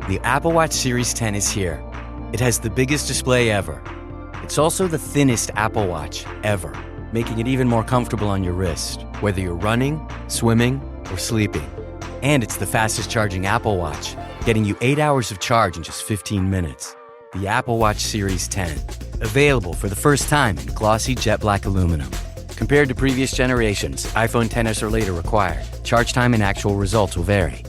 The Apple Watch Series 10 is here. It has the biggest display ever. It's also the thinnest Apple Watch ever, making it even more comfortable on your wrist, whether you're running, swimming, or sleeping. And it's the fastest charging Apple Watch, getting you 8 hours of charge in just 15 minutes. The Apple Watch Series 10. Available for the first time in glossy jet black aluminum. Compared to previous generations, iPhone XS or later required. Charge time and actual results will vary.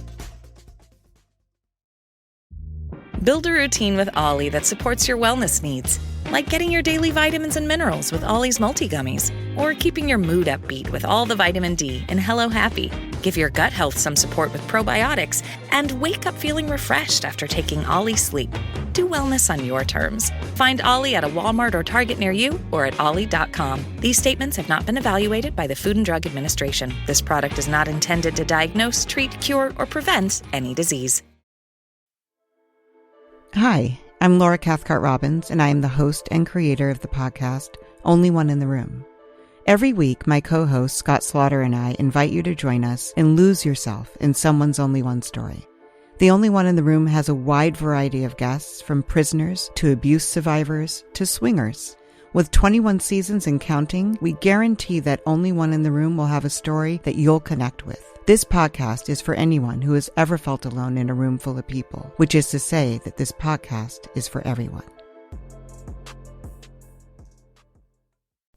Build a routine with Ollie that supports your wellness needs, like getting your daily vitamins and minerals with Ollie's multi-gummies, or keeping your mood upbeat with all the vitamin D in Hello Happy. Give your gut health some support with probiotics, and wake up feeling refreshed after taking Ollie Sleep. Do wellness on your terms. Find Ollie at a Walmart or Target near you or at ollie.com. These statements have not been evaluated by the Food and Drug Administration. This product is not intended to diagnose, treat, cure, or prevent any disease. Hi, I'm Laura Cathcart-Robbins, and I am the host and creator of the podcast, Only One in the Room. Every week, my co-host Scott Slaughter and I invite you to join us and lose yourself in someone's only one story. The Only One in the Room has a wide variety of guests, from prisoners to abuse survivors to swingers. With 21 seasons and counting, we guarantee that Only One in the Room will have a story that you'll connect with. This podcast is for anyone who has ever felt alone in a room full of people, which is to say that this podcast is for everyone.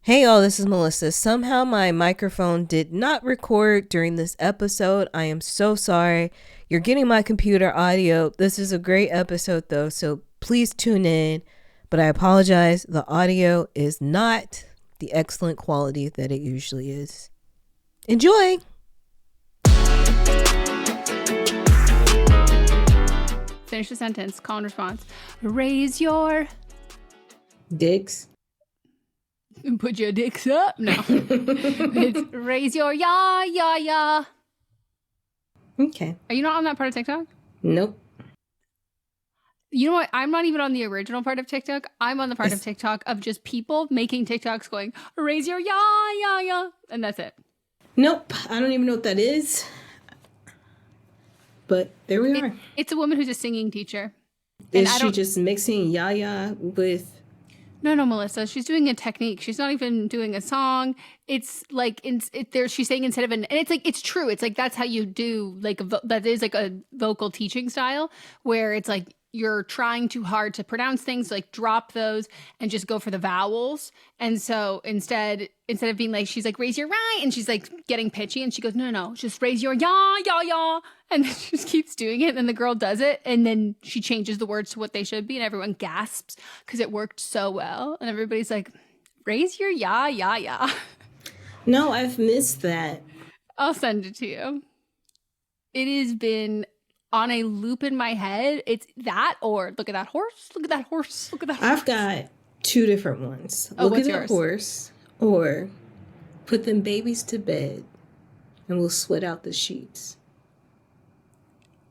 Hey y'all, this is Melissa. Somehow my microphone did not record during this episode. I am so sorry. You're getting my computer audio. This is a great episode though, so please tune in. But I apologize, the audio is not the excellent quality that it usually is. Enjoy! Finish the sentence. Call and response. Raise your dicks. Put your dicks up. No. It's raise your ya, ya, ya. Okay. Are you not on that part of TikTok? Nope. You know what? I'm not even on the original part of TikTok. I'm on the part of TikTok of just people making TikToks going, raise your ya, ya, ya. And that's it. Nope. I don't even know what that is. But there we are. It's a woman who's a singing teacher. Is she just mixing ya-ya with... No, Melissa. She's doing a technique. She's not even doing a song. It's like she's saying instead of and it's like it's true. It's like that's how you do like that is like a vocal teaching style where it's like you're trying too hard to pronounce things, like drop those and just go for the vowels. And so instead of being like she's like raise your right and she's like getting pitchy and she goes no, just raise your ya ya ya, and then she just keeps doing it and the girl does it and then she changes the words to what they should be and everyone gasps because it worked so well and everybody's like raise your ya ya ya. No, I've missed that. I'll send it to you. It has been on a loop in my head. It's that or look at that horse, look at that horse, look at that horse. I've got two different ones. Oh, look what's at yours? that horse or put them babies to bed and we'll sweat out the sheets.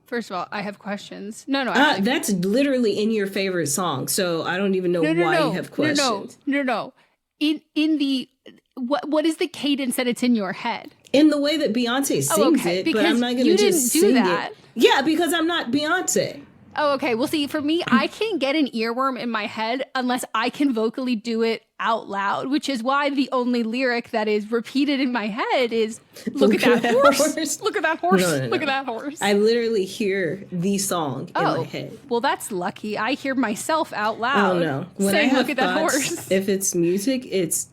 First of all, I have questions. No. That's literally in your favorite song, so I don't even know why you have questions. No. In the what is the cadence that it's in your head? In the way that Beyonce sings it, because but I'm not going to just do sing that. it. Yeah, because I'm not Beyonce. Oh, okay. Well, see, for me, I can't get an earworm in my head unless I can vocally do it out loud, which is why the only lyric that is repeated in my head is, look at that horse. Look at that horse. No. Look at that horse. I literally hear the song in my head. Well, that's lucky. I hear myself out loud. Oh, no. When saying, I have look at that horse. If it's music, this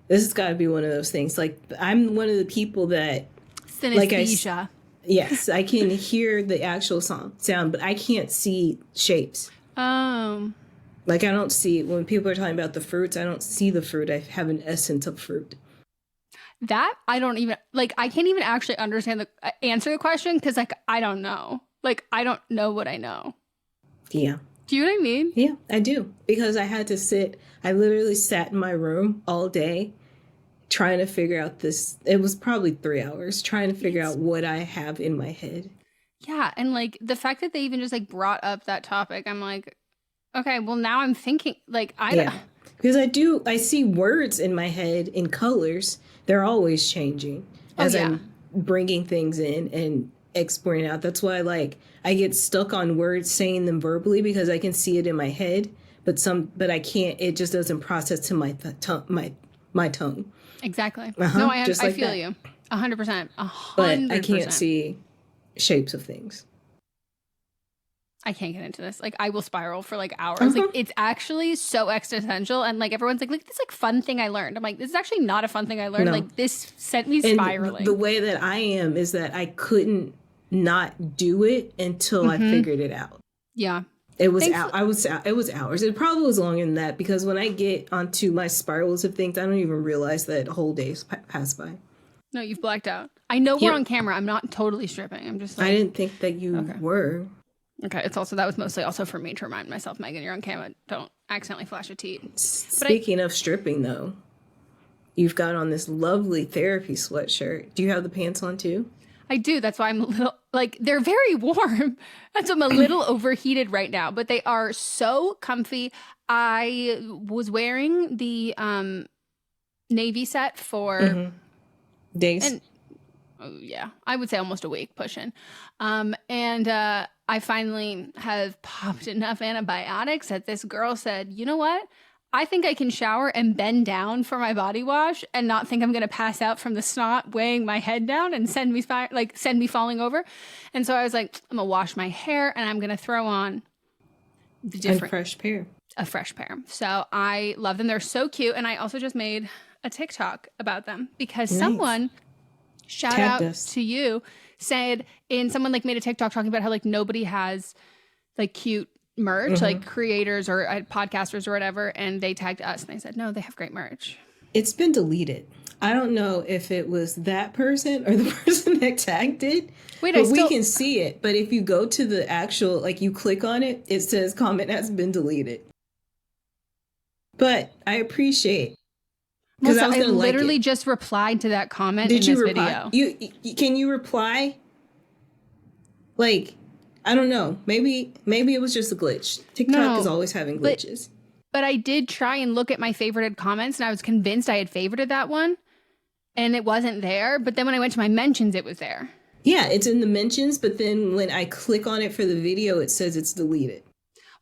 has got to be one of those things. Like, I'm one of the people that... Synesthesia. Yes, I can hear the actual sound, but I can't see shapes. Like, I don't see, when people are talking about the fruits, I don't see the fruit. I have an essence of fruit. That, I don't even, like, I can't even actually answer the question because, like, I don't know. Like, I don't know what I know. Yeah. Do you know what I mean? Yeah, I do. Because I literally sat in my room all day trying to figure out this. It was probably 3 hours trying to figure out what I have in my head. Yeah, and like the fact that they even just like brought up that topic, I'm like, okay, well now I'm thinking like because I see words in my head in colors. They're always changing as I'm bringing things in, and exporting out. That's why like I get stuck on words saying them verbally because I can see it in my head, but I can't. It just doesn't process to my tongue. Exactly. Uh-huh, No, I like feel that. you 100%. But I can't see shapes of things. I can't get into this. Like, I will spiral for like hours. Like, it's actually so existential. And like, everyone's like, look at this like fun thing I learned. I'm like, this is actually not a fun thing I learned. No. Like, this sent me spiraling. And the way that I am is that I couldn't not do it until I figured it out. Yeah. It was it was hours. It probably was longer than that because when I get onto my spirals of things, I don't even realize that whole days pass by. No, you've blacked out. I know we're on camera. I'm not totally stripping. I'm just like, I didn't think that you were. Okay, it's also, that was mostly also for me to remind myself, Megan, you're on camera. Don't accidentally flash a teat. Speaking of stripping, though, you've got on this lovely therapy sweatshirt. Do you have the pants on, too? I do. That's why I'm a little, like, they're very warm. That's why I'm a little overheated right now. But they are so comfy. I was wearing the navy set for... days? And, yeah, I would say almost a week pushing. I finally have popped enough antibiotics that this girl said, you know what? I think I can shower and bend down for my body wash and not think I'm going to pass out from the snot weighing my head down and send me falling over. And so I was like, I'm going to wash my hair and I'm going to throw on a fresh pair. So I love them. They're so cute. And I also just made a TikTok about them because someone, shout out to you, said someone like made a TikTok talking about how like nobody has like cute merch, like creators or podcasters or whatever, and they tagged us and they said, no, they have great merch. It's been deleted. I don't know if it was that person or the person that tagged it. We can see it. But if you go to the actual, like you click on it, it says comment has been deleted. But I appreciate. Because I literally just replied to that comment in this video. Can you reply? Like, I don't know. Maybe it was just a glitch. TikTok is always having glitches. But I did try and look at my favorited comments, and I was convinced I had favorited that one, and it wasn't there. But then when I went to my mentions, it was there. Yeah, it's in the mentions, but then when I click on it for the video, it says it's deleted.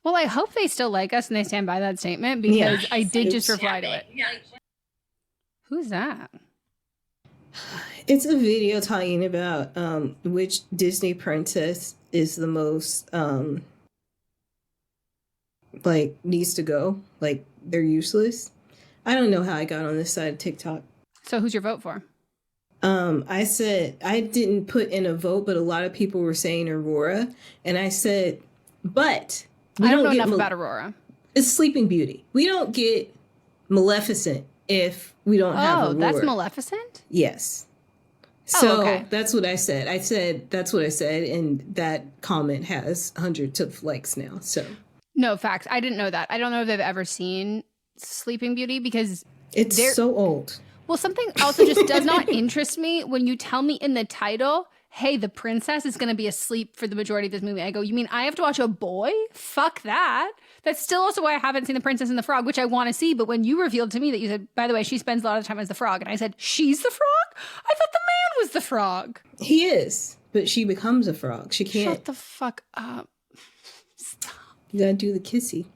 Well, I hope they still like us and they stand by that statement because I did just reply to it. Yeah. Who's that? It's a video talking about which Disney princess is the most like needs to go. Like they're useless. I don't know how I got on this side of TikTok. So who's your vote for? I said I didn't put in a vote, but a lot of people were saying Aurora, and I said, but I don't know enough about Aurora. It's Sleeping Beauty. We don't get Maleficent if we don't have Aurora. Oh, that's Maleficent? Yes. So that's what I said. That's what I said, and that comment has hundreds of likes now. So no, facts. I didn't know that. I don't know if they've ever seen Sleeping Beauty because it's so old. Well, something also just does not interest me when you tell me in the title, hey, the princess is going to be asleep for the majority of this movie. I go, you mean I have to watch a boy? Fuck that. That's still also why I haven't seen The Princess and the Frog, which I want to see. But when you revealed to me that you said, by the way, she spends a lot of time as the frog. And I said, she's the frog? I thought the man was the frog. He is, but she becomes a frog. She can't. Shut the fuck up. Stop. You got to do the kissy.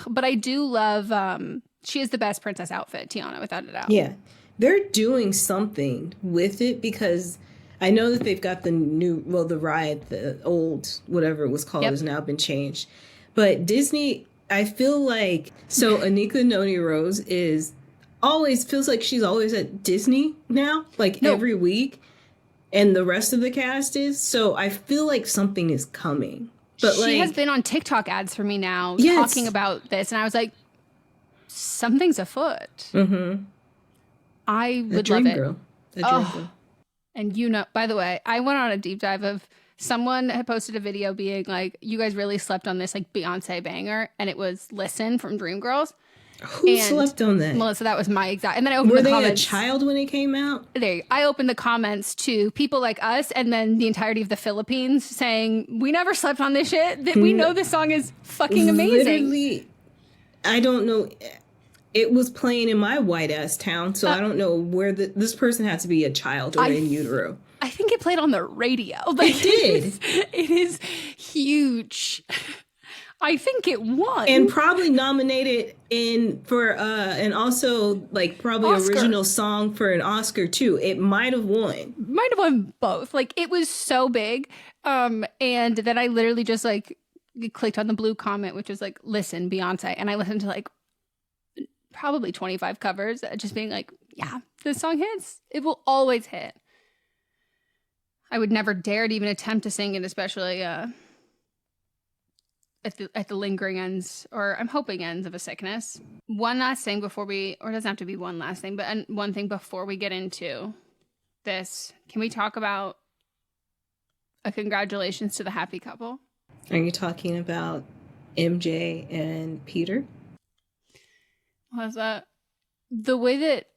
But I do love, she is the best princess outfit, Tiana, without a doubt. Yeah. They're doing something with it because I know that they've got the new, the ride, the old, whatever it was called, has now been changed. But Disney, I feel like, so Anika Noni Rose feels like she's always at Disney now, every week. And the rest of the cast is. So I feel like something is coming. But she has been on TikTok ads for me now talking about this. And I was like, something's afoot. Mm-hmm. I would love it. Girl. A dream girl. And by the way, I went on a deep dive of someone had posted a video being like, you guys really slept on this like Beyonce banger. And it was Listen from Dreamgirls. Who slept on that? Melissa, that was my exact. And then I opened the comments. Were they a child when it came out? I opened the comments to people like us and then the entirety of the Philippines saying, we never slept on this shit. That we know this song is fucking amazing. Literally, I don't know. It was playing in my white ass town, so I don't know where this person had to be a child or in utero. I think it played on the radio. Like, it did. It is huge. I think it won. And probably nominated and also like probably Oscar. Original song for an Oscar too. It might have won. Might have won both. Like, it was so big. And then I literally just like clicked on the blue comment, which was like, listen, Beyonce. And I listened to like probably 25 covers, just being like, yeah, this song hits. It will always hit. I would never dare to even attempt to sing it, especially at the lingering ends, or I'm hoping ends of a sickness. One last thing before or it doesn't have to be one last thing, but one thing before we get into this. Can we talk about a congratulations to the happy couple? Are you talking about MJ and Peter? Was that the way that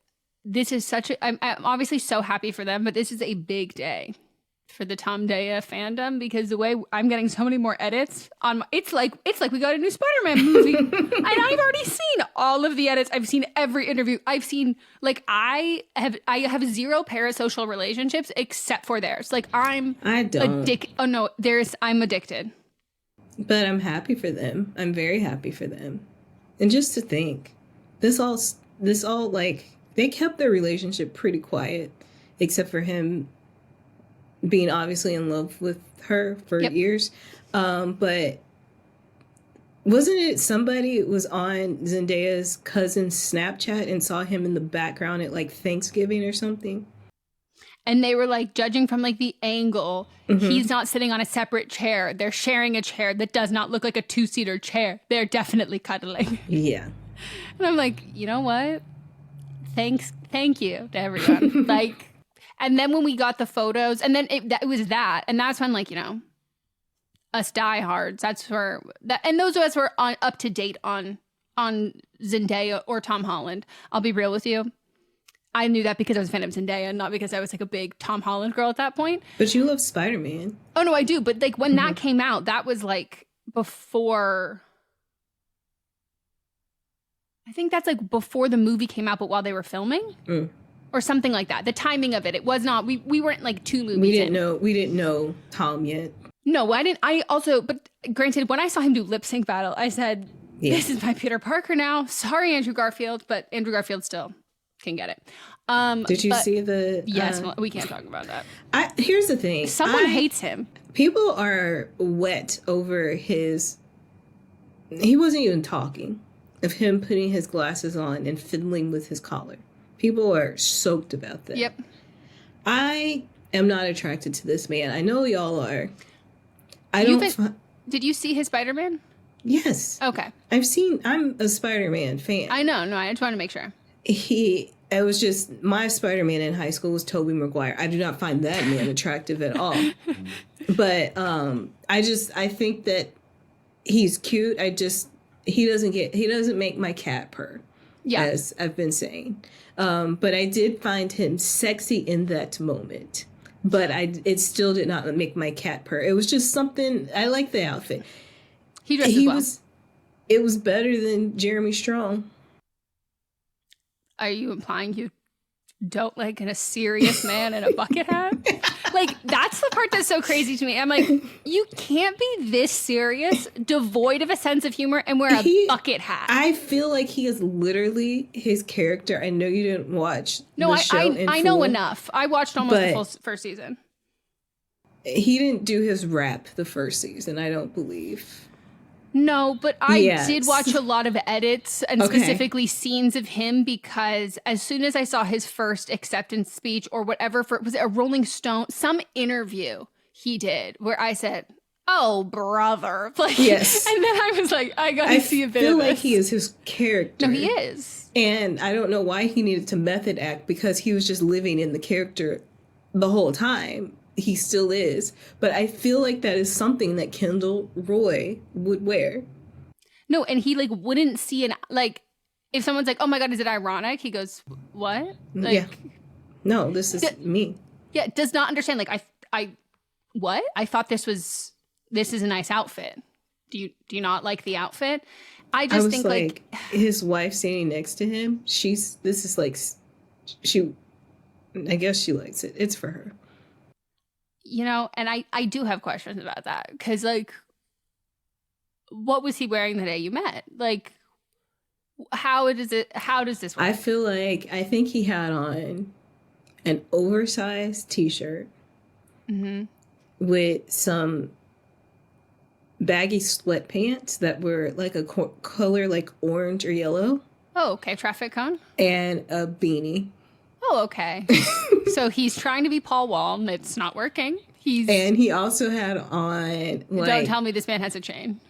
this is I'm obviously so happy for them, but this is a big day for the TomDaya fandom, because the way I'm getting so many more edits on it's like we got a new Spider-Man movie. And I've already seen all of the edits. I've seen every interview. I've seen, like, I have zero parasocial relationships except for theirs. Like, I'm addicted. Oh no, I'm addicted. But I'm happy for them. I'm very happy for them. And just to think, this all like, they kept their relationship pretty quiet, except for him being obviously in love with her for years. But wasn't it somebody was on Zendaya's cousin's Snapchat and saw him in the background at like Thanksgiving or something? And they were like judging from like the angle. Mm-hmm. He's not sitting on a separate chair. They're sharing a chair that does not look like a 2-seater chair. They're definitely cuddling. Yeah. And I'm like, you know what? Thank you to everyone. Like, and then when we got the photos, and then it was that, and that's when, like, you know, us diehards, that's where that, and those of us who are up to date on Zendaya or Tom Holland. I'll be real with you. I knew that because I was a fan of Zendaya, not because I was like a big Tom Holland girl at that point. But you love Spider-Man. Oh no, I do. But like when that came out, that was like before. I think that's like before the movie came out, but while they were filming. Or something like that. The timing of it was not. We weren't like 2 movies. We didn't know Tom yet. No, I didn't. I also, but granted, when I saw him do lip sync battle, I said, "This is my Peter Parker now." Sorry, Andrew Garfield, but Andrew Garfield still can get it. Did you see the? Yes, well, we can't talk about that. Here's the thing. Someone hates him. People are wet over his. He wasn't even talking of him putting his glasses on and fiddling with his collar. People are soaked about that. Yep. I am not attracted to this man. I know y'all are. Did you see his Spider-Man? Yes. Okay. I'm a Spider-Man fan. I know. No, I just want to make sure. It was just, my Spider-Man in high school was Tobey Maguire. I do not find that man attractive at all. But I think that he's cute. He doesn't make my cat purr. Yeah. As I've been saying. But I did find him sexy in that moment. But it still did not make my cat purr. It was just something. I like the outfit. He dresses well. It was better than Jeremy Strong. Are you implying you don't like a serious man in a bucket hat? Like, that's the part that's so crazy to me. I'm like, you can't be this serious, devoid of a sense of humor, and wear a bucket hat. I feel like he is literally his character. I know you didn't watch the show I know enough. I watched almost the full first season. He didn't do his rap the first season, I don't believe. No, but I did watch a lot of edits and specifically scenes of him, because as soon as I saw his first acceptance speech or whatever, was it a Rolling Stone, some interview he did where I said, "Oh, brother." Like, yes. And then I was like, I gotta see a bit of this. I feel like he is his character. No, he is. And I don't know why he needed to method act, because he was just living in the character the whole time. He still is. But I feel like that is something that Kendall Roy would wear. No, and he like wouldn't see if someone's like, "Oh my God, is it ironic?" He goes, "What?" Like, yeah. No, this is me. Yeah, does not understand. Like, I what? I thought this is a nice outfit. Do you not like the outfit? I think like his wife standing next to him, I guess she likes it. It's for her. You know, and I do have questions about that. Because, like, what was he wearing the day you met? Like, how does this work? I think he had on an oversized t-shirt with some baggy sweatpants that were like a color like orange or yellow. Oh, okay. Traffic cone? And a beanie. Oh, okay. So he's trying to be Paul Wall, and it's not working. And he also had on, like... Don't tell me this man has a chain.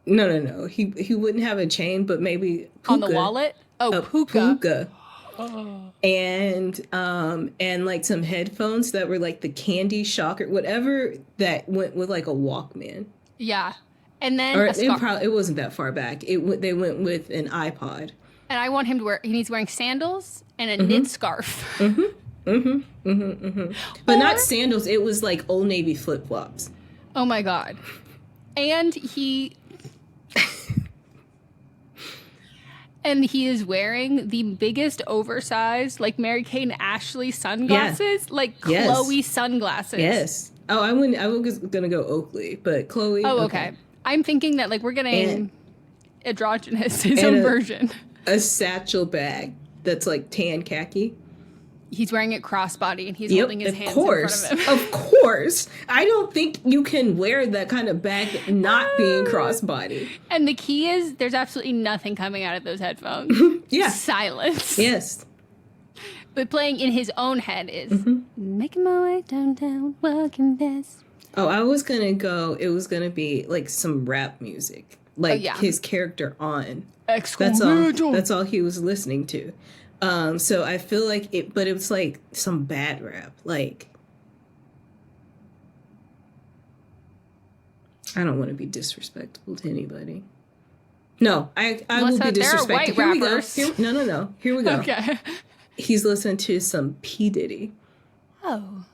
No. He wouldn't have a chain, but maybe puka. On the wallet? Oh, puka. Oh. And like some headphones that were like the Candy Shocker, whatever that went with like a Walkman. Yeah. And then it wasn't that far back. They went with an iPod. And I want him to he's wearing sandals and a knit scarf. But not sandals. It was like Old Navy flip-flops. Oh my God. And he is wearing the biggest oversized, like Mary-Kate and Ashley sunglasses, like Chloe sunglasses. Yes. Oh, I was gonna go Oakley, but Chloe. Oh, okay. I'm thinking that like we're getting androgynous, his own version. A satchel bag that's like tan khaki. He's wearing it crossbody and he's holding his hands in front of him. Of course. I don't think you can wear that kind of bag not being crossbody. And the key is there's absolutely nothing coming out of those headphones. Yeah. Silence. Yes. But playing in his own head is making my way downtown, walking fast. Oh, it was going to be like some rap music. Like his character on. That's all he was listening to. So I feel like it was like some bad rap. Like, I don't want to be disrespectful to anybody. No, I will be disrespectful. Here we go. No. Here we go. Okay. He's listening to some P. Diddy. Oh.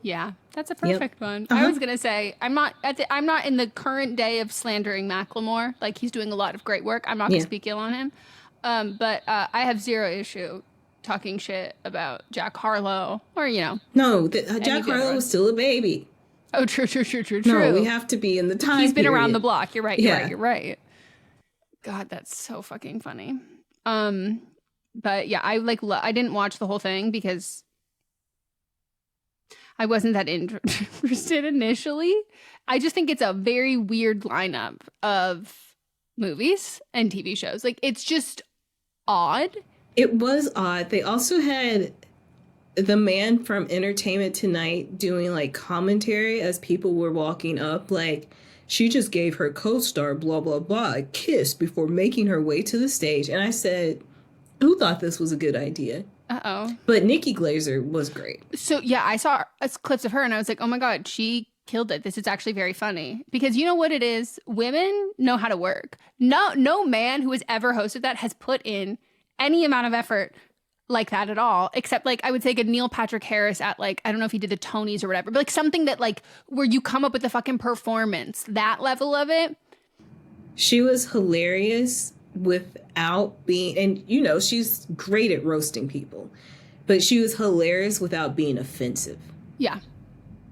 Yeah, that's a perfect one. I was gonna say I'm not in the current day of slandering Macklemore. Like he's doing a lot of great work. I'm not gonna speak ill on him. But I have zero issue talking shit about Jack Harlow or, you know. No, Jack Harlow was still a baby. Oh, true. No, we have to be in the time He's been period. around the block. You're right. God, that's so fucking funny. But yeah, I didn't watch the whole thing because I wasn't that interested initially. I just think it's a very weird lineup of movies and TV shows. Like, it's just odd. It was odd. They also had the man from Entertainment Tonight doing like commentary as people were walking up, like, she just gave her co-star blah blah blah a kiss before making her way to the stage. And I said, who thought this was a good idea? But Nikki Glaser was great. So yeah, I saw clips of her and I was like, oh my God, she killed it. This is actually very funny. Because you know what it is? Women know how to work. No man who has ever hosted that has put in any amount of effort like that at all, except like I would say a Neil Patrick Harris at like, I don't know if he did the Tonys or whatever, but like something that like where you come up with the fucking performance, that level of it. She was hilarious without being, and you know, she's great at roasting people, but she was hilarious without being offensive. Yeah.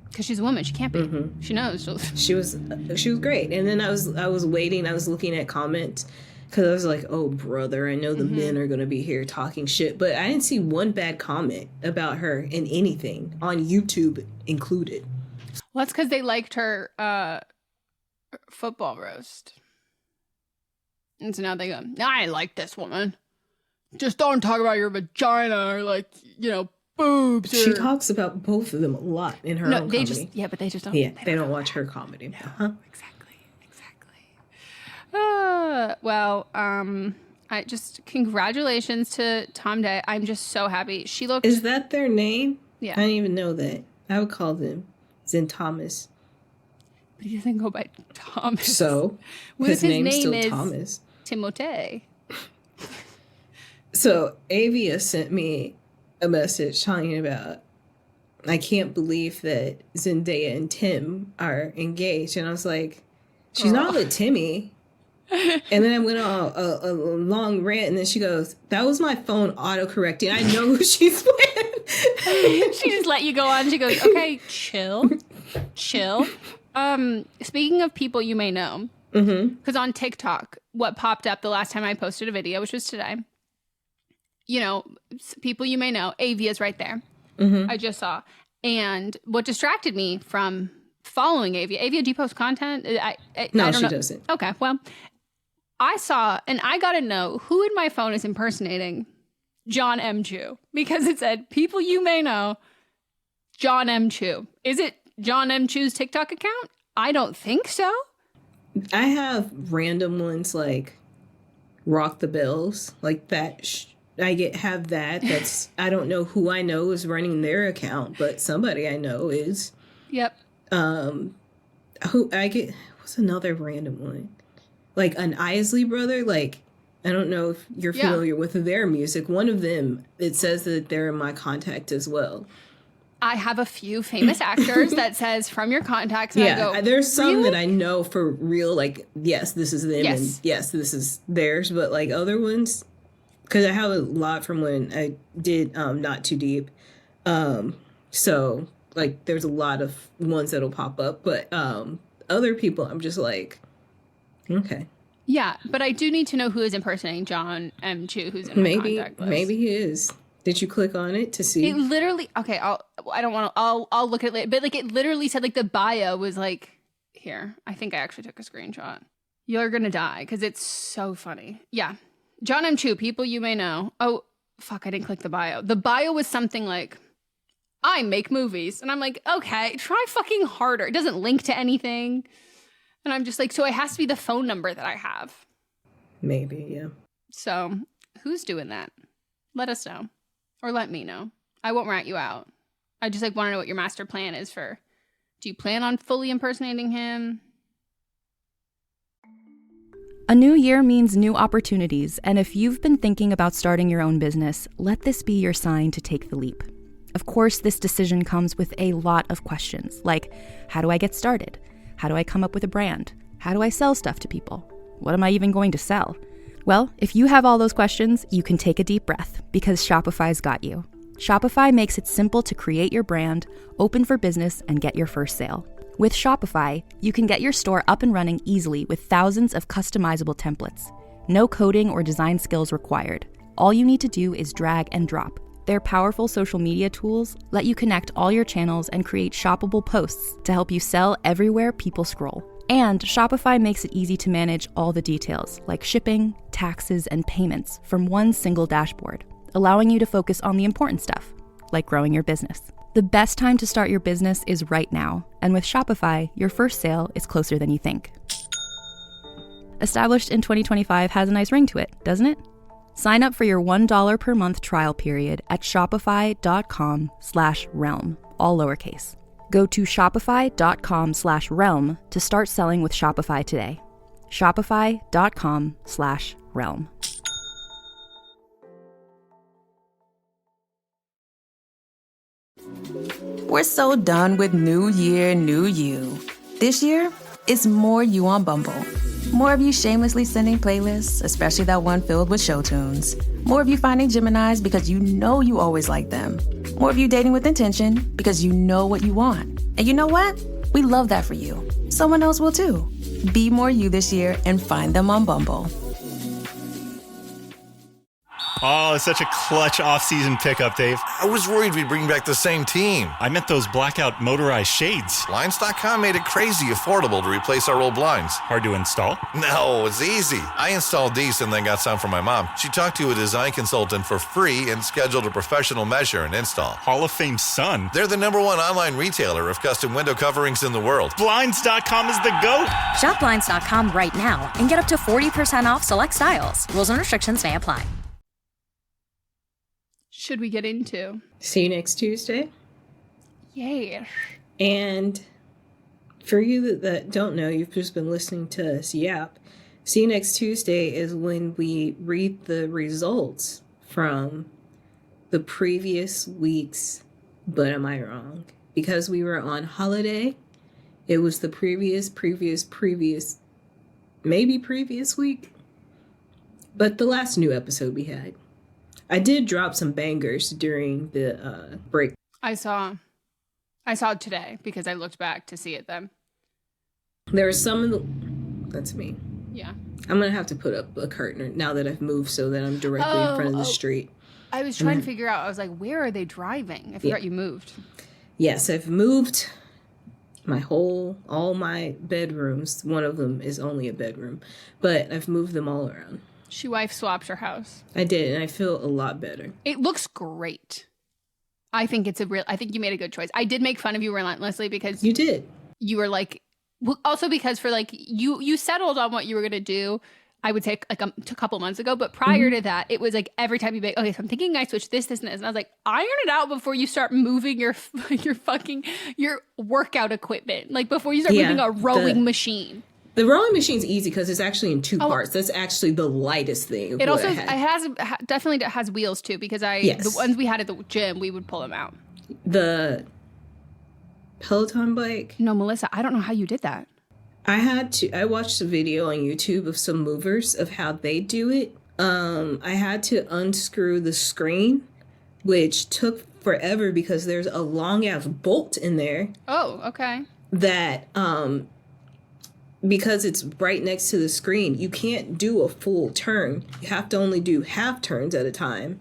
Because she's a woman, she can't be. She knows. She was great. And then I was waiting. I was looking at comments because I was like, "Oh, brother, I know the men are going to be here talking shit," but I didn't see one bad comment about her in anything on YouTube included. Well, that's because they liked her football roast, and so now they go, "I like this woman. Just don't talk about your vagina or like boobs." She talks about both of them a lot in her own comedy. But they just don't. Yeah, they don't watch her comedy. No, exactly. Well, I just congratulations to TomDaya. I'm just so happy. She looked. Is that their name? Yeah, I didn't even know that. I would call them Zen Thomas. But he doesn't go by Thomas. So his name's still Thomas. Timothée. So Avia sent me a message talking about, I can't believe that Zendaya and Tim are engaged. And I was like, she's not with Timmy. And then I went on a long rant, and then she goes, that was my phone autocorrecting. I know who she's with. She just let you go on. She goes, okay, chill. Speaking of people you may know, because on TikTok, what popped up the last time I posted a video, which was today, people you may know, Avia is right there. I just saw. And what distracted me from following Avia, do you post content? No, she doesn't. Okay, well, I saw, and I got to know who in my phone is impersonating John M. Chu, because it said, people you may know, John M. Chu. Is it John M. Chu's TikTok account? I don't think so. I have random ones like Rock the Bells, like that. Have that. That's, I don't know who I know is running their account, but somebody I know is. Yep. What's another random one? Like an Isley brother, like, I don't know if you're familiar with their music. One of them, it says that they're in my contact as well. I have a few famous actors that says from your contacts. And I go, there's some that I know for real, like, yes, this is them, and yes, this is theirs. But like other ones, because I have a lot from when I did Not Too Deep. So like there's a lot of ones that'll pop up. But other people, I'm just like, okay. Yeah, but I do need to know who is impersonating John M. Chu, who's in my contact list. Maybe he is. Did you click on it to see? It literally, okay, I'll look at it later. But like it literally said like the bio was like, here, I think I actually took a screenshot. You're gonna die because it's so funny. Yeah. John M. Chu, people you may know. Oh, fuck, I didn't click the bio. The bio was something like, I make movies. And I'm like, okay, try fucking harder. It doesn't link to anything. And I'm just like, so it has to be the phone number that I have. Maybe, yeah. So who's doing that? Let us know. Or let me know. I won't rat you out. I just like want to know what your master plan is for. Do you plan on fully impersonating him? A new year means new opportunities, and if you've been thinking about starting your own business, let this be your sign to take the leap. Of course, this decision comes with a lot of questions, like, how do I get started? How do I come up with a brand? How do I sell stuff to people? What am I even going to sell? Well, if you have all those questions, you can take a deep breath because Shopify's got you. Shopify makes it simple to create your brand, open for business, and get your first sale. With Shopify, you can get your store up and running easily with thousands of customizable templates. No coding or design skills required. All you need to do is drag and drop. Their powerful social media tools let you connect all your channels and create shoppable posts to help you sell everywhere people scroll. And Shopify makes it easy to manage all the details, like shipping, taxes, and payments from one single dashboard, allowing you to focus on the important stuff, like growing your business. The best time to start your business is right now, and with Shopify, your first sale is closer than you think. Established in 2025 has a nice ring to it, doesn't it? Sign up for your $1 per month trial period at shopify.com/realm, all lowercase. Go to shopify.com/realm to start selling with Shopify today. Shopify.com/realm. We're so done with New Year, New You. This year, it's more you on Bumble. More of you shamelessly sending playlists, especially that one filled with show tunes. More of you finding Geminis because you know you always like them. More of you dating with intention because you know what you want. And you know what? We love that for you. Someone else will too. Be more you this year and find them on Bumble. Oh, it's such a clutch off-season pickup, Dave. I was worried we'd bring back the same team. I meant those blackout motorized shades. Blinds.com made it crazy affordable to replace our old blinds. Hard to install? No, it's easy. I installed these and then got some for my mom. She talked to a design consultant for free and scheduled a professional measure and install. Hall of Fame son. They're the #1 online retailer of custom window coverings in the world. Blinds.com is the GOAT. Shop Blinds.com right now and get up to 40% off select styles. Rules and restrictions may apply. Should we get into? See you next Tuesday. Yay. And for you that don't know, you've just been listening to us yap. See you next Tuesday is when we read the results from the previous week's But Am I Wrong? Because we were on holiday, it was the previous week, but the last new episode we had. I did drop some bangers during the break. I saw it today because I looked back to see it then. There are some of the... That's me. Yeah. I'm going to have to put up a curtain now that I've moved so that I'm directly in front of the street. I was trying to figure out, I was like, where are they driving? I forgot you moved. Yes, I've moved all my bedrooms. One of them is only a bedroom, but I've moved them all around. She wife swapped her house. I did, and I feel a lot better. It looks great. I think I think you made a good choice. I did make fun of you relentlessly because you did. You were like, also because for like, you settled on what you were going to do, I would say like a couple months ago, but prior to that, it was like every time you'd be like, okay, so I'm thinking I switch this, and this. And I was like, iron it out before you start moving your workout equipment. Like before you start moving a rowing machine. The rowing machine's easy because it's actually in two parts. That's actually the lightest thing. It also definitely has wheels too, because the ones we had at the gym, we would pull them out. The Peloton bike? No, Melissa, I don't know how you did that. I watched a video on YouTube of some movers of how they do it. I had to unscrew the screen, which took forever because there's a long ass bolt in there. Oh, okay. That, because it's right next to the screen, you can't do a full turn. You have to only do half turns at a time.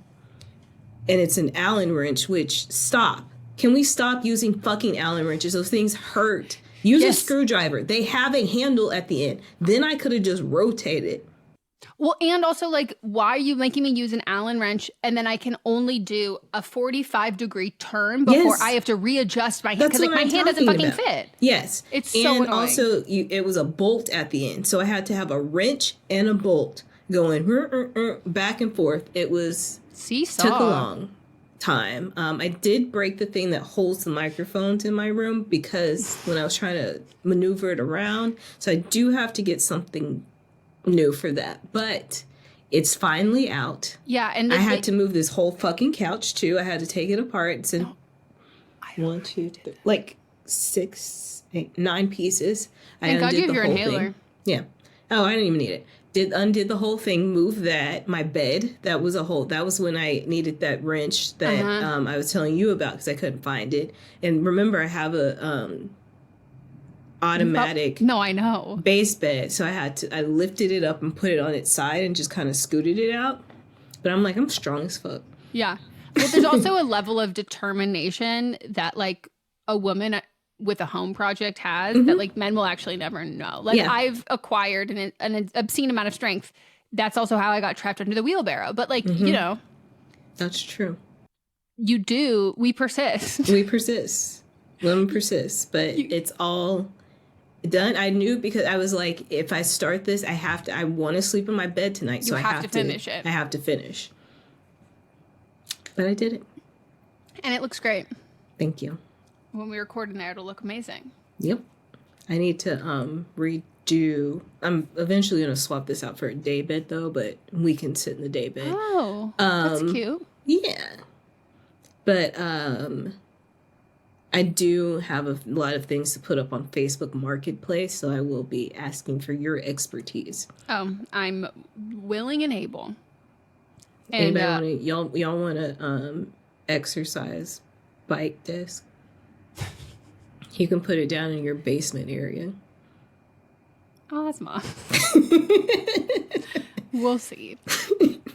And it's an Allen wrench, which stop. Can we stop using fucking Allen wrenches? Those things hurt. Use a screwdriver. They have a handle at the end. Then I could have just rotated. Well, and also, like, why are you making me use an Allen wrench and then I can only do a 45-degree turn before I have to readjust my hand? Because, like, my hand doesn't fucking fit. Yes. It's so annoying. And also, it was a bolt at the end. So I had to have a wrench and a bolt going back and forth. It was... Seesaw. Took a long time. I did break the thing that holds the microphones in my room because when I was trying to maneuver it around. So I do have to get something new for that. But it's finally out. Yeah, and I had to move this whole fucking couch too. I had to take it apart. It's in 1, 2, 3, like 6, 8, 9 pieces. Thank God you have your inhaler. Thing. Yeah. Oh, I didn't even need it. Undid the whole thing, moved that, my bed, that was when I needed that wrench that I was telling you about because I couldn't find it. And remember, I have a automatic I know. base bed, so I lifted it up and put it on its side and just kind of scooted it out. But I'm like, I'm strong as fuck. Yeah. But there's also a level of determination that like a woman with a home project has that like men will actually never know. Like I've acquired an obscene amount of strength. That's also how I got trapped under the wheelbarrow. But like, you know. That's true. We persist. We persist. Women persist. But it's all done. I knew because I was like, if I start this, I want to sleep in my bed tonight. So I have to finish it. I have to finish. But I did it. And it looks great. Thank you. When we record in there, it'll look amazing. Yep. I need to redo. I'm eventually going to swap this out for a day bed, though, but we can sit in the day bed. Oh, that's cute. Yeah. But I do have a lot of things to put up on Facebook Marketplace, so I will be asking for your expertise. Oh, I'm willing and able. And y'all want to exercise bike desk? You can put it down in your basement area. Ozma. We'll see.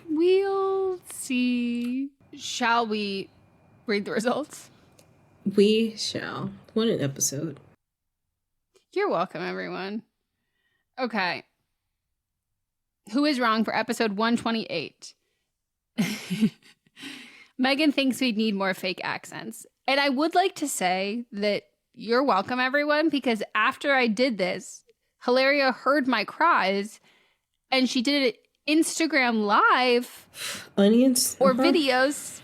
We'll see. Shall we read the results? We shall. What an episode. You're welcome, everyone. Okay. Who is wrong for episode 128? Meghan thinks we need more fake accents. And I would like to say that you're welcome, everyone, because after I did this, Hilaria heard my cries and she did it Instagram live. Onions? Or videos.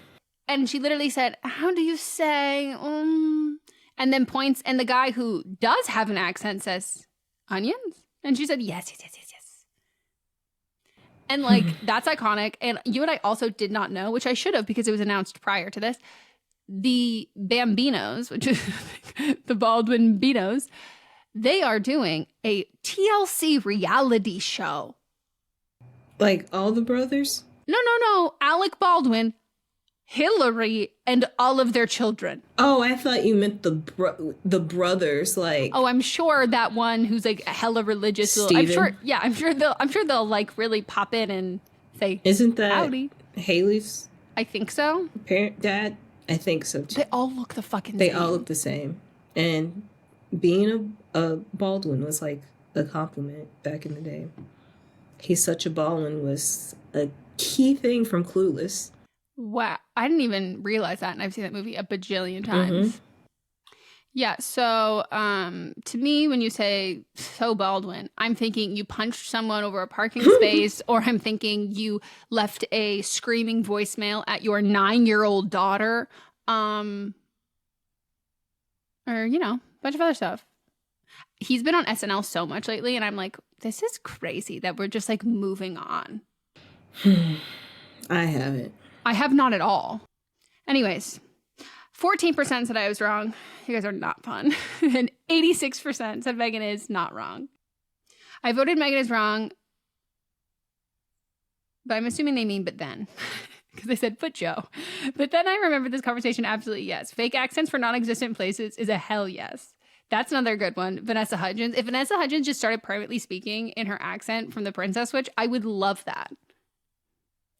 And she literally said, how do you say, And then points, and the guy who does have an accent says, onions? And she said, yes. And like, that's iconic. And you and I also did not know, which I should have because it was announced prior to this, the Bambinos, which is the Baldwin Beanos, they are doing a TLC reality show. Like all the brothers? No. Alec Baldwin, Hillary, and all of their children. Oh, I thought you meant the brothers, like. Oh, I'm sure that one who's like hella religious. I'm sure they'll like really pop in and say, isn't that howdy. Haley's? I think so. Dad? I think so too. They all look the fucking same. They all look the same. And being a Baldwin was like a compliment back in the day. He's such a Baldwin was a key thing from Clueless. Wow. I didn't even realize that, and I've seen that movie a bajillion times. Mm-hmm. Yeah, so to me, when you say so Baldwin, I'm thinking you punched someone over a parking space, or I'm thinking you left a screaming voicemail at your 9-year-old daughter, or, you know, a bunch of other stuff. He's been on SNL so much lately, and I'm like, this is crazy that we're just, like, moving on. I haven't. I have not at all. Anyways, 14% said I was wrong. You guys are not fun. And 86% said Meghan is not wrong. I voted Meghan is wrong, but I'm assuming they mean but then. Because they said, but Joe. But then I remember this conversation, absolutely yes. Fake accents for non-existent places is a hell yes. That's another good one. Vanessa Hudgens. If Vanessa Hudgens just started privately speaking in her accent from the Princess Switch, I would love that.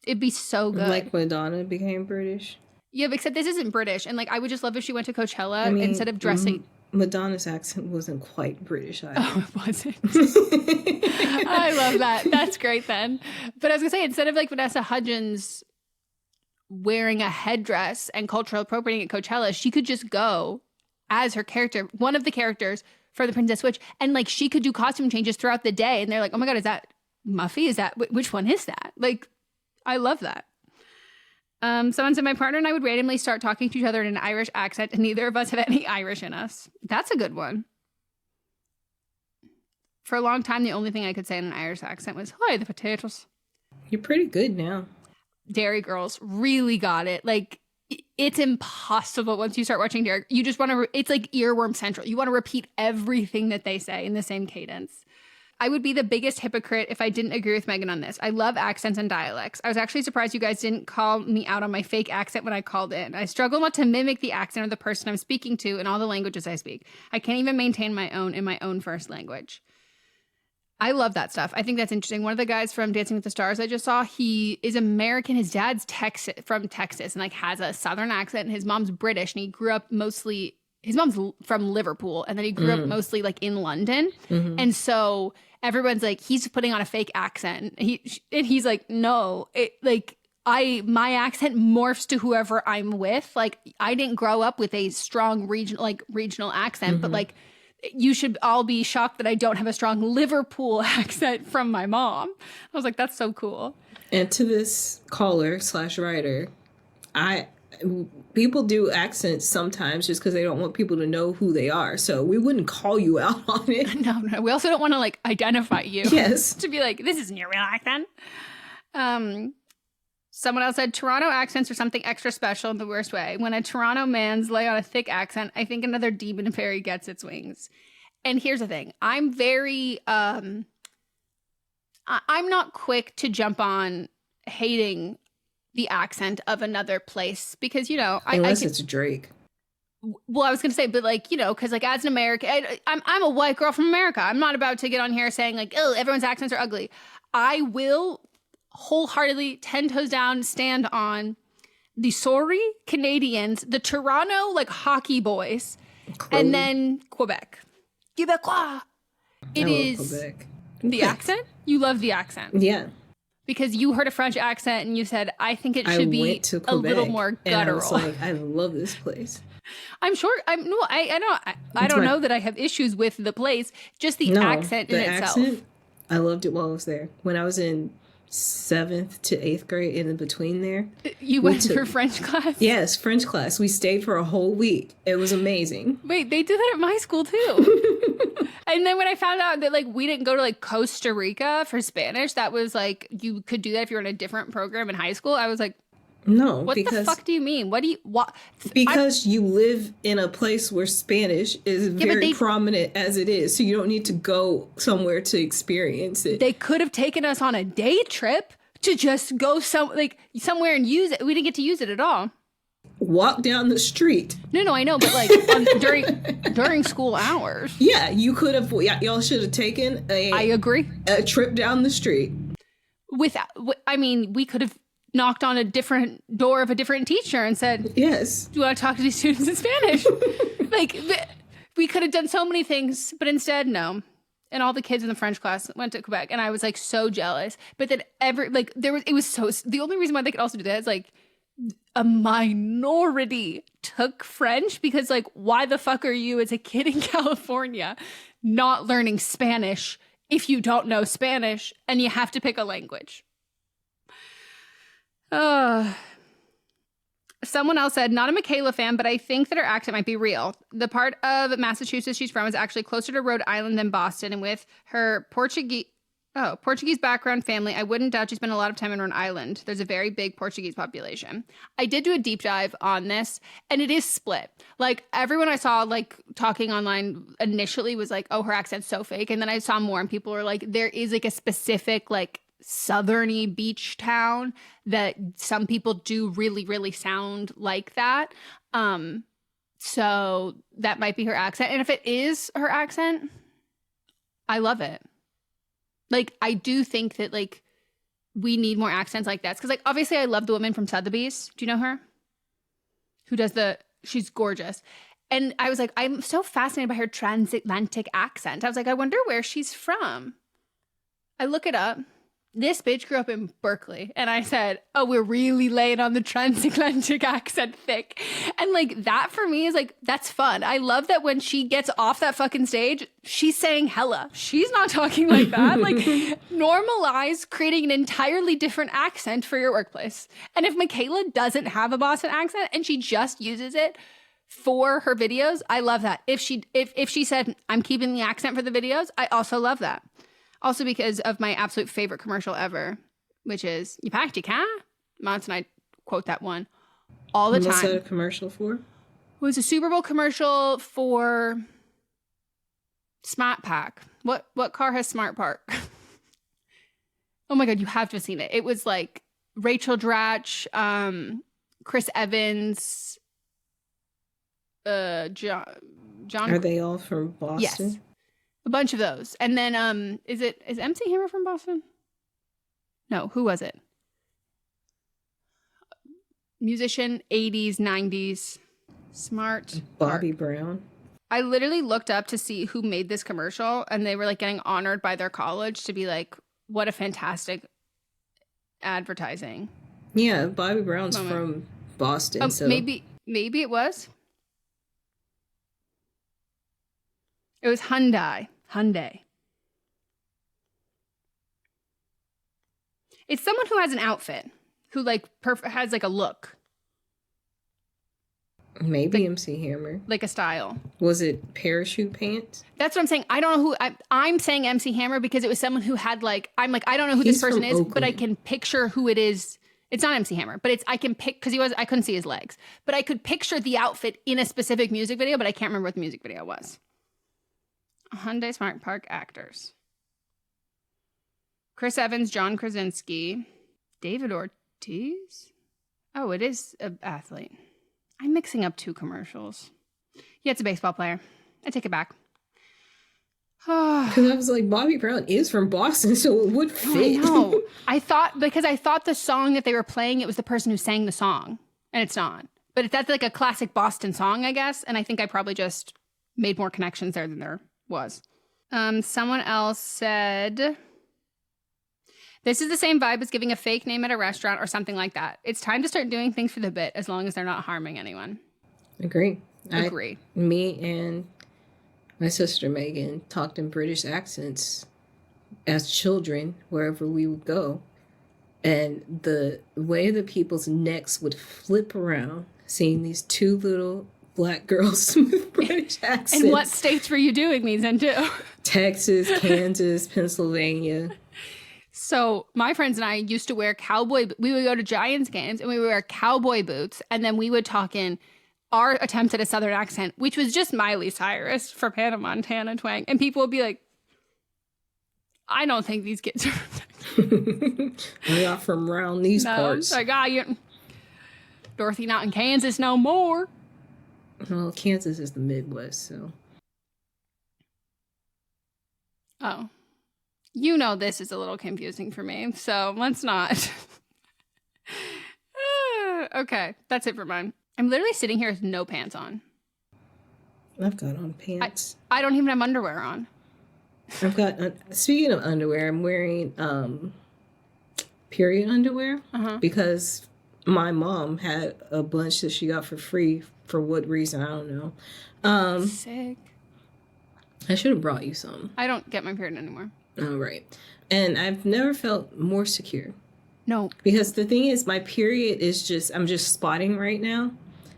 It'd be so good. Like Madonna became British. Yeah, but except this isn't British. And, like, I would just love if she went to Coachella instead of dressing. Madonna's accent wasn't quite British either. Oh, it wasn't. I love that. That's great then. But I was going to say, instead of, like, Vanessa Hudgens wearing a headdress and cultural appropriating at Coachella, she could just go as her character, one of the characters for the Princess Switch. And, like, she could do costume changes throughout the day. And they're like, oh, my God, is that Muffy? Is that, which one is that? Like, I love that. Someone said, my partner and I would randomly start talking to each other in an Irish accent, and neither of us have any Irish in us. That's a good one. For a long time, the only thing I could say in an Irish accent was, hi, the potatoes. You're pretty good now. Dairy Girls really got it. Like, it's impossible once you start watching Dairy. You just want to, it's like earworm central. You want to repeat everything that they say in the same cadence. I would be the biggest hypocrite if I didn't agree with Meghan on this. I love accents and dialects. I was actually surprised you guys didn't call me out on my fake accent when I called in. I struggle not to mimic the accent of the person I'm speaking to in all the languages I speak. I can't even maintain my own in my own first language. I love that stuff. I think that's interesting. One of the guys from Dancing with the Stars I just saw, he is American. His dad's from Texas and like has a Southern accent, and his mom's British, and he grew up mostly, his mom's from Liverpool, and then he grew up mostly like in London. Mm-hmm. And so everyone's like, he's putting on a fake accent. He's like, no, my accent morphs to whoever I'm with. Like, I didn't grow up with a strong regional accent, but like, you should all be shocked that I don't have a strong Liverpool accent from my mom. I was like, that's so cool. And to this caller/writer, people do accents sometimes just because they don't want people to know who they are. So we wouldn't call you out on it. No. We also don't want to like identify you. Yes. To be like, this isn't your real accent. Someone else said Toronto accents are something extra special in the worst way. When a Toronto man's lay on a thick accent, I think another demon fairy gets its wings. And here's the thing. I'm very, I'm not quick to jump on hating the accent of another place because, you know, unless it's Drake. Well, I was going to say, but like, you know, because like as an American, I'm a white girl from America. I'm not about to get on here saying like, oh, everyone's accents are ugly. I will wholeheartedly 10 toes down stand on the sorry Canadians, the Toronto like hockey boys, and then Quebec. Quebecois. It is Quebec. The accent? You love the accent. Yeah. Because you heard a French accent and you said, I think it should be a little more guttural. And I was like, I love this place. I'm sure. I don't know that I have issues with the place. Just the accent in itself. I loved it while I was there. When I was in 7th to 8th grade, in between there. You went for French class? Yes, French class. We stayed for a whole week. It was amazing. Wait, they do that at my school too. And then when I found out that like we didn't go to like Costa Rica for Spanish, that was like you could do that if you were in a different program in high school. I was like, no, what the fuck do you mean? What? Because you live in a place where Spanish is very prominent as it is, so you don't need to go somewhere to experience it. They could have taken us on a day trip to just go somewhere and use it. We didn't get to use it at all. Walk down the street. No, I know, but like during school hours. Yeah, you could have. Y'all should have taken I agree. A trip down the street. We could have knocked on a different door of a different teacher and said, yes, do you want to talk to these students in Spanish? We could have done so many things, but instead, no. And all the kids in the French class went to Quebec, and I was like so jealous. But then the only reason why they could also do that is like a minority took French, because like, why the fuck are you as a kid in California not learning Spanish if you don't know Spanish and you have to pick a language? Someone else said, not a Michaela fan, but I think that her accent might be real. The part of Massachusetts she's from is actually closer to Rhode Island than Boston, and with her Portuguese background family, I wouldn't doubt she spent a lot of time in Rhode Island. There's a very big Portuguese population. I did do a deep dive on this, and it is split. Like, everyone I saw, like, talking online initially was like, oh, her accent's so fake. And then I saw more, and people were like, there is, like, a specific, like, southerny beach town that some people do really, really sound like that. So that might be her accent. And if it is her accent, I love it. Like, I do think that, like, we need more accents like that. Because, like, obviously I love the woman from Sotheby's. Do you know her? Who does she's gorgeous. And I was like, I'm so fascinated by her transatlantic accent. I was like, I wonder where she's from. I look it up. This bitch grew up in Berkeley. And I said, oh, we're really laying on the transatlantic accent thick. And like, that for me is like, that's fun. I love that when she gets off that fucking stage, she's saying hella. She's not talking like that. Like, normalize creating an entirely different accent for your workplace. And if Michaela doesn't have a Boston accent and she just uses it for her videos, I love that. If she said, I'm keeping the accent for the videos, I also love that. Also because of my absolute favorite commercial ever, which is, you packed your car? Mons and I quote that one all the time. What's that a commercial for? It was a Super Bowl commercial for Smart Pack. What car has Smart Park? Oh my God, you have to have seen it. It was like Rachel Dratch, Chris Evans, John. Are they all from Boston? Yes. A bunch of those. And then, is MC Hammer from Boston? No, who was it? Musician, 80s, 90s, smart. Bobby Brown. I literally looked up to see who made this commercial, and they were like getting honored by their college to be like, what a fantastic advertising. Yeah, Bobby Brown's from Boston. So maybe it was. It was Hyundai. It's someone who has an outfit, who like has like a look. Maybe like, MC Hammer. Like a style. Was it parachute pants? That's what I'm saying. I don't know who I'm saying MC Hammer because it was someone who had like, I'm like, I don't know who this person is, Oakland. But I can picture who it is. It's not MC Hammer, but I can pick, because I couldn't see his legs, but I could picture the outfit in a specific music video, but I can't remember what the music video was. Hyundai Smart Park actors. Chris Evans, John Krasinski, David Ortiz. Oh, it is an athlete. I'm mixing up two commercials. Yeah, it's a baseball player. I take it back. Because I was like, Bobby Brown is from Boston, so it would fit. No, I thought the song that they were playing, it was the person who sang the song, and it's not. But that's like a classic Boston song, I guess. And I think I probably just made more connections there than there was. Someone else said, this is the same vibe as giving a fake name at a restaurant or something like that. It's time to start doing things for the bit, as long as they're not harming anyone. Agree. Me and my sister Megan talked in British accents as children wherever we would go. And the way that people's necks would flip around seeing these two little Black girls with British accents. And what states were you doing these in too? Texas, Kansas, Pennsylvania. So my friends and I used to wear we would go to Giants games and we would wear cowboy boots, and then we would talk in our attempt at a Southern accent, which was just Miley Cyrus for Hannah Montana twang. And people would be like, I don't think these kids are. We are from around these parts. Like, Dorothy not in Kansas no more. Well, Kansas is the Midwest, so. Oh. This is a little confusing for me, so let's not. Okay, that's it for mine. I'm literally sitting here with no pants on. I've got on pants. I don't even have underwear on. I've got, speaking of underwear, I'm wearing period underwear because my mom had a bunch that she got for free. For what reason, I don't know. Sick. I should have brought you some. I don't get my period anymore. Oh, right. And I've never felt more secure. No. Because the thing is, my period is I'm just spotting right now.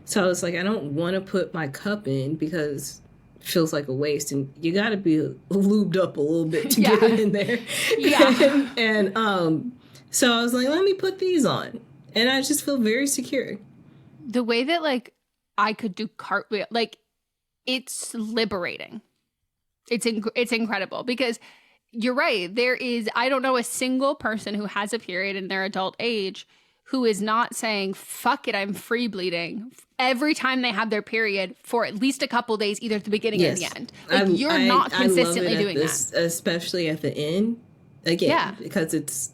So I was like, I don't want to put my cup in because it feels like a waste. And you got to be lubed up a little bit to get it in there. Yeah. and so I was like, let me put these on. And I just feel very secure. The way that, like, I could do cartwheel, like, it's liberating. It's incredible because you're right. I don't know a single person who has a period in their adult age who is not saying, fuck it, I'm free bleeding every time they have their period for at least a couple days, either at the beginning or the end. Like, you're not consistently doing that. Especially at the end. Again, because it's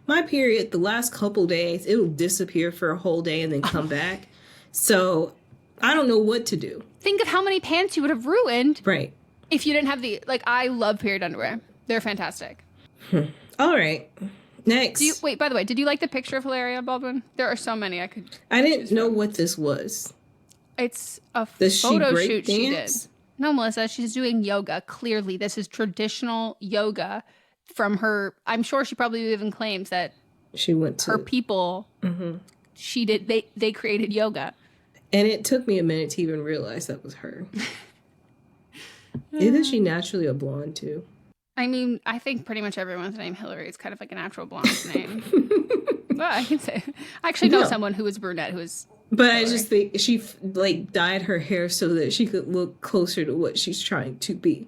my period, the last couple days, it will disappear for a whole day and then come back. So I don't know what to do. Think of how many pants you would have ruined. Right. If you didn't have I love period underwear. They're fantastic. All right. Next. Wait, by the way, did you like the picture of Hilaria Baldwin? There are so many I didn't know what this was. It's a photo shoot she did. No, Melissa, she's doing yoga. Clearly, this is traditional yoga from her. I'm sure she probably even claims that she went to her people. Mm-hmm. She did. They created yoga. And it took me a minute to even realize that was her. Isn't she naturally a blonde too? I mean, I think pretty much everyone's name Hillary is kind of like a natural blonde name. Well, I can say. I actually know someone who is brunette who is. But Hillary. I just think she dyed her hair so that she could look closer to what she's trying to be.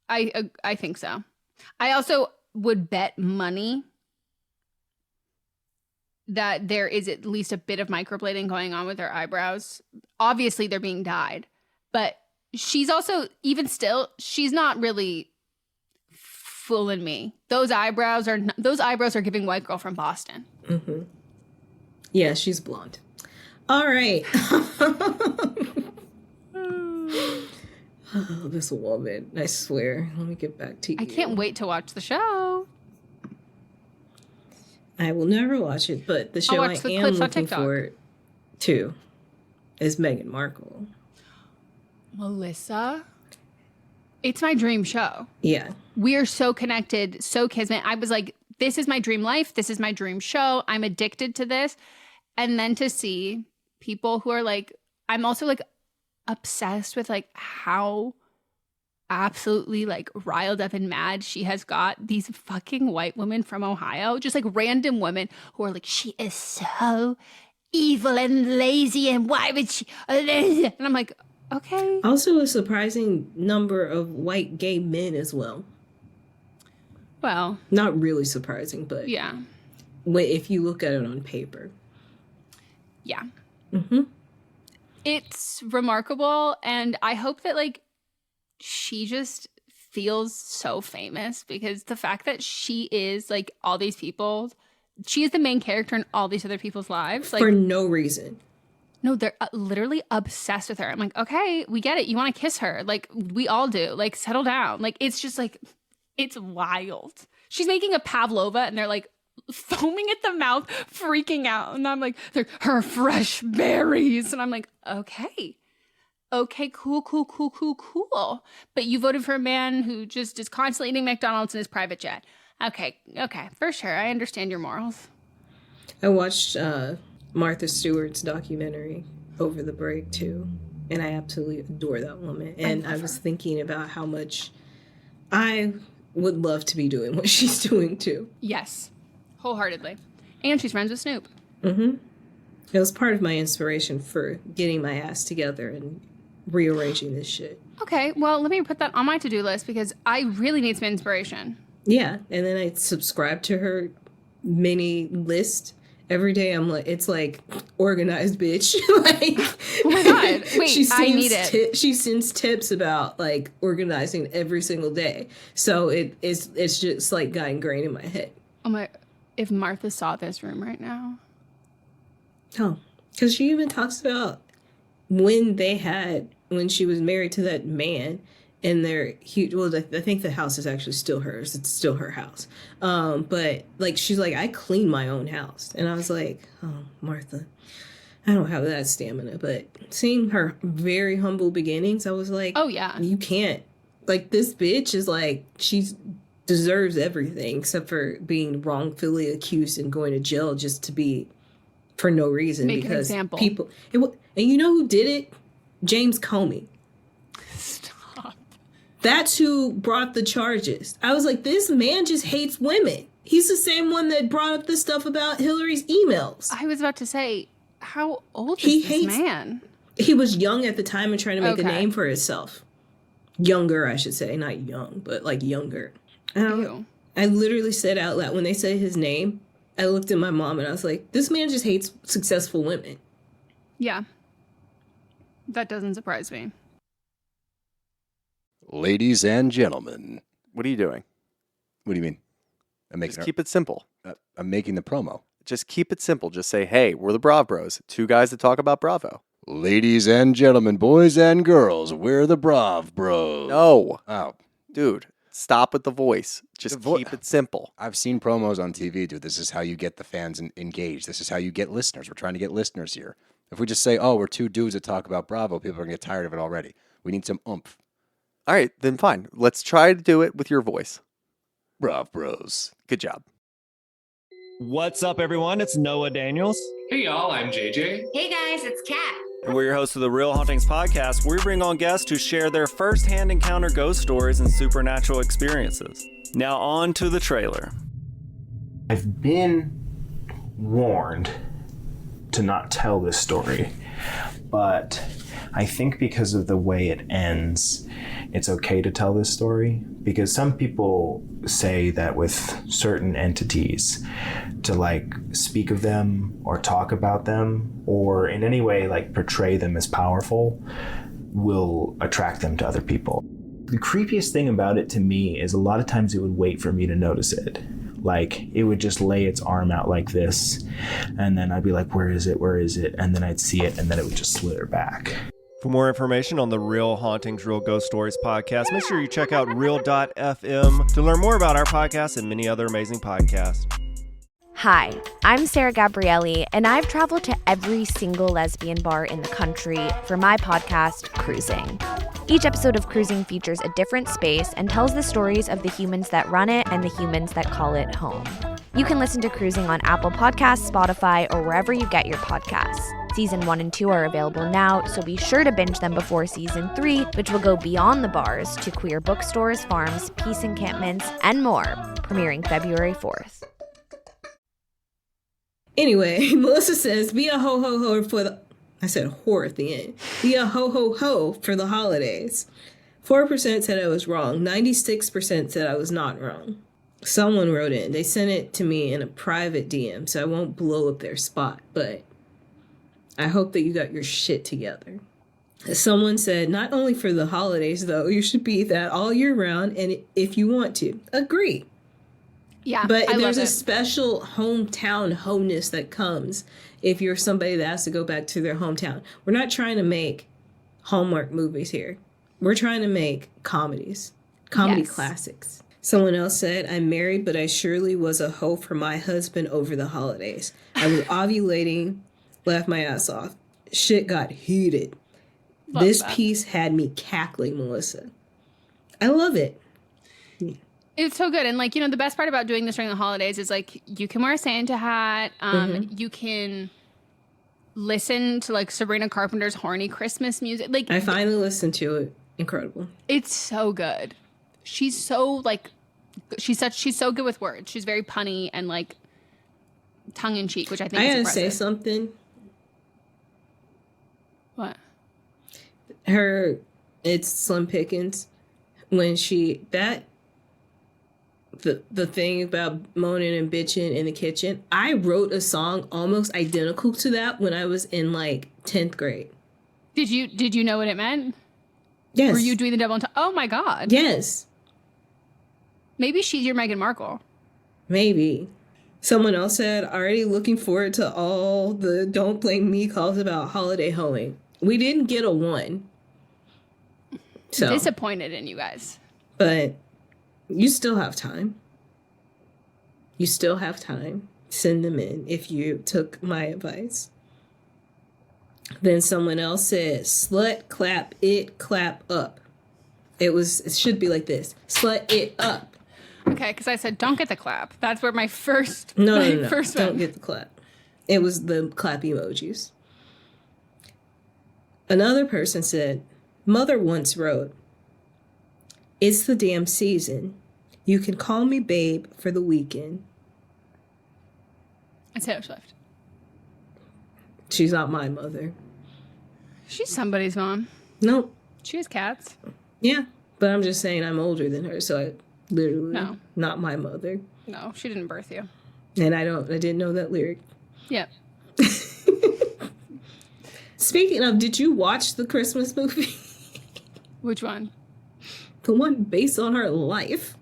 I think so. I also would bet money that there is at least a bit of microblading going on with her eyebrows. Obviously, they're being dyed, but she's also, even still, she's not really fooling me. Those eyebrows are giving white girl from Boston. Mm-hmm. Yeah, she's blonde. All right. Oh, this woman, I swear. Let me get back to you. I can't wait to watch the show. I will never watch it, but the show I am looking forward to is Meghan Markle. Melissa, it's my dream show. Yeah. We are so connected, so kismet. I was like, this is my dream life. This is my dream show. I'm addicted to this. And then to see people who are like, I'm also like obsessed with like how absolutely like riled up and mad she has got these fucking white women from Ohio, just like random women who are like, she is so evil and lazy and why would she, and I'm like, okay. Also a surprising number of white gay men as well. Well, not really surprising, but yeah, if you look at it on paper. Yeah. Mm-hmm. It's remarkable, and I hope that like she just feels so famous, because the fact that she is like all these people, she is the main character in all these other people's lives. Like, for no reason. No, they're literally obsessed with her. I'm like, okay, we get it. You want to kiss her. Like, we all do. Like, settle down. Like, it's just like, it's wild. She's making a pavlova, and they're like foaming at the mouth, freaking out. And I'm like, they're her fresh berries. And I'm like, okay, cool. But you voted for a man who just is constantly eating McDonald's in his private jet. Okay, for sure. I understand your morals. I watched Martha Stewart's documentary over the break too, and I absolutely adore that woman. And I was thinking about how much I would love to be doing what she's doing too. Yes, wholeheartedly. And she's friends with Snoop. Mm-hmm. It was part of my inspiration for getting my ass together and rearranging this shit. Okay, well, let me put that on my to-do list, because I really need some inspiration. Yeah, and then I subscribe to her mini list. Every day I'm like, it's like organized bitch. Like, oh my God. Wait, I need it. She sends tips about like organizing every single day. So it's just like got ingrained in my head. Oh my, if Martha saw this room right now. Oh, because she even talks about when she was married to that man. And they're huge. Well, I think the house is actually still hers. It's still her house. But like, she's like, I clean my own house. And I was like, oh, Martha, I don't have that stamina. But seeing her very humble beginnings, I was like, oh yeah, you can't. Like, this bitch is like, she deserves everything except for being wrongfully accused and going to jail just to be for no reason. Make because an example. And you know who did it? James Comey. That's who brought the charges. I was like, this man just hates women. He's the same one that brought up the stuff about Hillary's emails. I was about to say, how old is this man? He was young at the time and trying to make a name for himself. Younger, I should say. Not young, but like younger. I literally said out loud, when they said his name, I looked at my mom and I was like, this man just hates successful women. Yeah. That doesn't surprise me. Ladies and gentlemen. What are you doing? What do you mean? Just keep it simple. I'm making the promo. Just keep it simple. Just say, hey, we're the Brav Bros. Two guys that talk about Bravo. Ladies and gentlemen, boys and girls, we're the Brav Bros. No. Oh. Dude, stop with the voice. Just keep it simple. I've seen promos on TV, dude. This is how you get the fans engaged. This is how you get listeners. We're trying to get listeners here. If we just say, oh, we're two dudes that talk about Bravo, people are going to get tired of it already. We need some oomph. All right, then fine. Let's try to do it with your voice. Brav Bros. Good job. What's up, everyone? It's Noah Daniels. Hey, y'all. I'm JJ. Hey, guys. It's Kat. And we're your hosts of the Real Hauntings podcast, where we bring on guests who share their first-hand encounter ghost stories and supernatural experiences. Now on to the trailer. I've been warned to not tell this story, but I think because of the way it ends, it's okay to tell this story, because some people say that with certain entities, to like speak of them or talk about them or in any way like portray them as powerful will attract them to other people. The creepiest thing about it to me is a lot of times it would wait for me to notice it. Like, it would just lay its arm out like this, and then I'd be like, where is it? Where is it? And then I'd see it, and then it would just slither back. For more information on the Real Hauntings, Real Ghost Stories podcast, make sure you check out real.fm to learn more about our podcast and many other amazing podcasts. Hi, I'm Sarah Gabrielli, and I've traveled to every single lesbian bar in the country for my podcast, Cruising. Each episode of Cruising features a different space and tells the stories of the humans that run it and the humans that call it home. You can listen to Cruising on Apple Podcasts, Spotify, or wherever you get your podcasts. Season 1 and 2 are available now, so be sure to binge them before Season 3, which will go beyond the bars to queer bookstores, farms, peace encampments, and more, premiering February 4th. Anyway, Melissa says, be a ho-ho-ho for the... I said whore at the end. Be a ho-ho-ho for the holidays. 4% said I was wrong. 96% said I was not wrong. Someone wrote in. They sent it to me in a private DM, so I won't blow up their spot, but I hope that you got your shit together. Someone said, not only for the holidays, though, you should be that all year round, and if you want to. Agree. Yeah, but there's a special hometown wholeness that comes if you're somebody that has to go back to their hometown. We're not trying to make Hallmark movies here. We're trying to make comedies, classics. Someone else said, I'm married, but I surely was a hoe for my husband over the holidays. I was ovulating, laughed my ass off. Shit got heated. This piece had me cackling, Melissa. I love it. Yeah. It's so good. And, like, you know, the best part about doing this during the holidays is, like, you can wear a Santa hat. You can listen to, like, Sabrina Carpenter's horny Christmas music. Like, I finally listened to it. Incredible. It's so good. She's so, like, she's so good with words. She's very punny and, like, tongue-in-cheek, which I think is impressive. I gotta say something. What? It's Slim Pickens. When that the thing about moaning and bitching in the kitchen. I wrote a song almost identical to that when I was in like 10th grade. Did you know what it meant? Yes. Were you doing the double entendre? Oh my God. Yes. Maybe she's your Meghan Markle. Maybe. Someone else said, already looking forward to all the don't blame me calls about holiday hoeing. We didn't get a 1. So Disappointed in you guys. But you still have time. You still have time. Send them in if you took my advice. Then someone else said, slut, clap it, clap up. It should be like this. Slut it up. Okay, because I said, don't get the clap. That's where my first... No. First don't get the clap. It was the clap emojis. Another person said, Mother once wrote, it's the damn season. You can call me babe for the weekend. It's Taylor Swift. She's not my mother. She's somebody's mom. Nope. She has cats. Yeah, but I'm just saying I'm older than her, so I literally not my mother. No, she didn't birth you. And I didn't know that lyric. Yep. Speaking of, did you watch the Christmas movie? Which one? The one based on her life.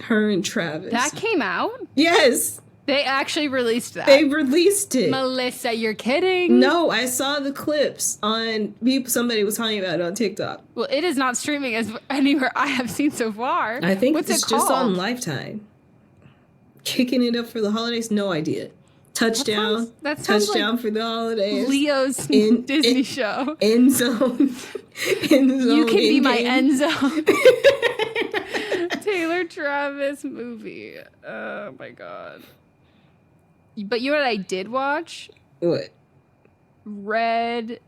Her and Travis. That came out? Yes. They actually released that. They released it. Melissa, you're kidding? No, I saw the clips on somebody was talking about it on TikTok. Well, it is not streaming as anywhere I have seen so far. I think What's it's it called? just on Lifetime. Kicking it up for the holidays? No idea. Touchdown. That sounds Touchdown like for the holidays. Leo's Disney show. End zone. End zone. You can be my end zone. Taylor Travis movie. Oh my God. But you know what I did watch? What? Red.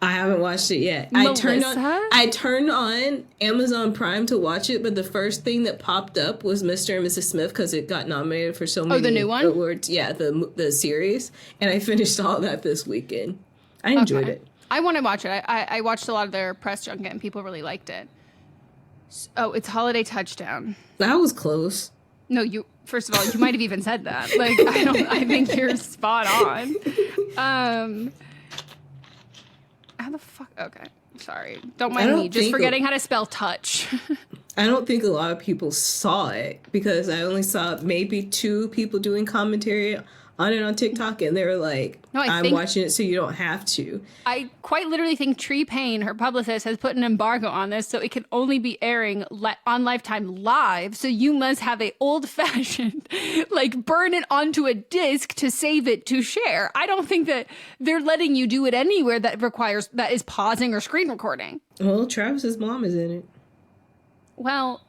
I haven't watched it yet. Melissa? I turned on Amazon Prime to watch it, but the first thing that popped up was Mr. and Mrs. Smith because it got nominated for so many the new one? awards. Yeah, the series. And I finished all that this weekend. I enjoyed it. I want to watch it. I watched a lot of their press junket and people really liked it. Oh, it's Holiday Touchdown. That was close. No, first of all, you might have even said that. Like, I think you're spot on. How the fuck? Okay. Sorry. Don't mind me. Just forgetting how to spell touch. I don't think a lot of people saw it because I only saw maybe 2 people doing commentary on it on TikTok, and they were like, I'm watching it so you don't have to. I quite literally think Tree Payne, her publicist, has put an embargo on this, so it can only be airing on Lifetime live, so you must have a old-fashioned, like, burn it onto a disc to save it to share. I don't think that they're letting you do it anywhere that is pausing or screen recording. Well, Travis's mom is in it. Well,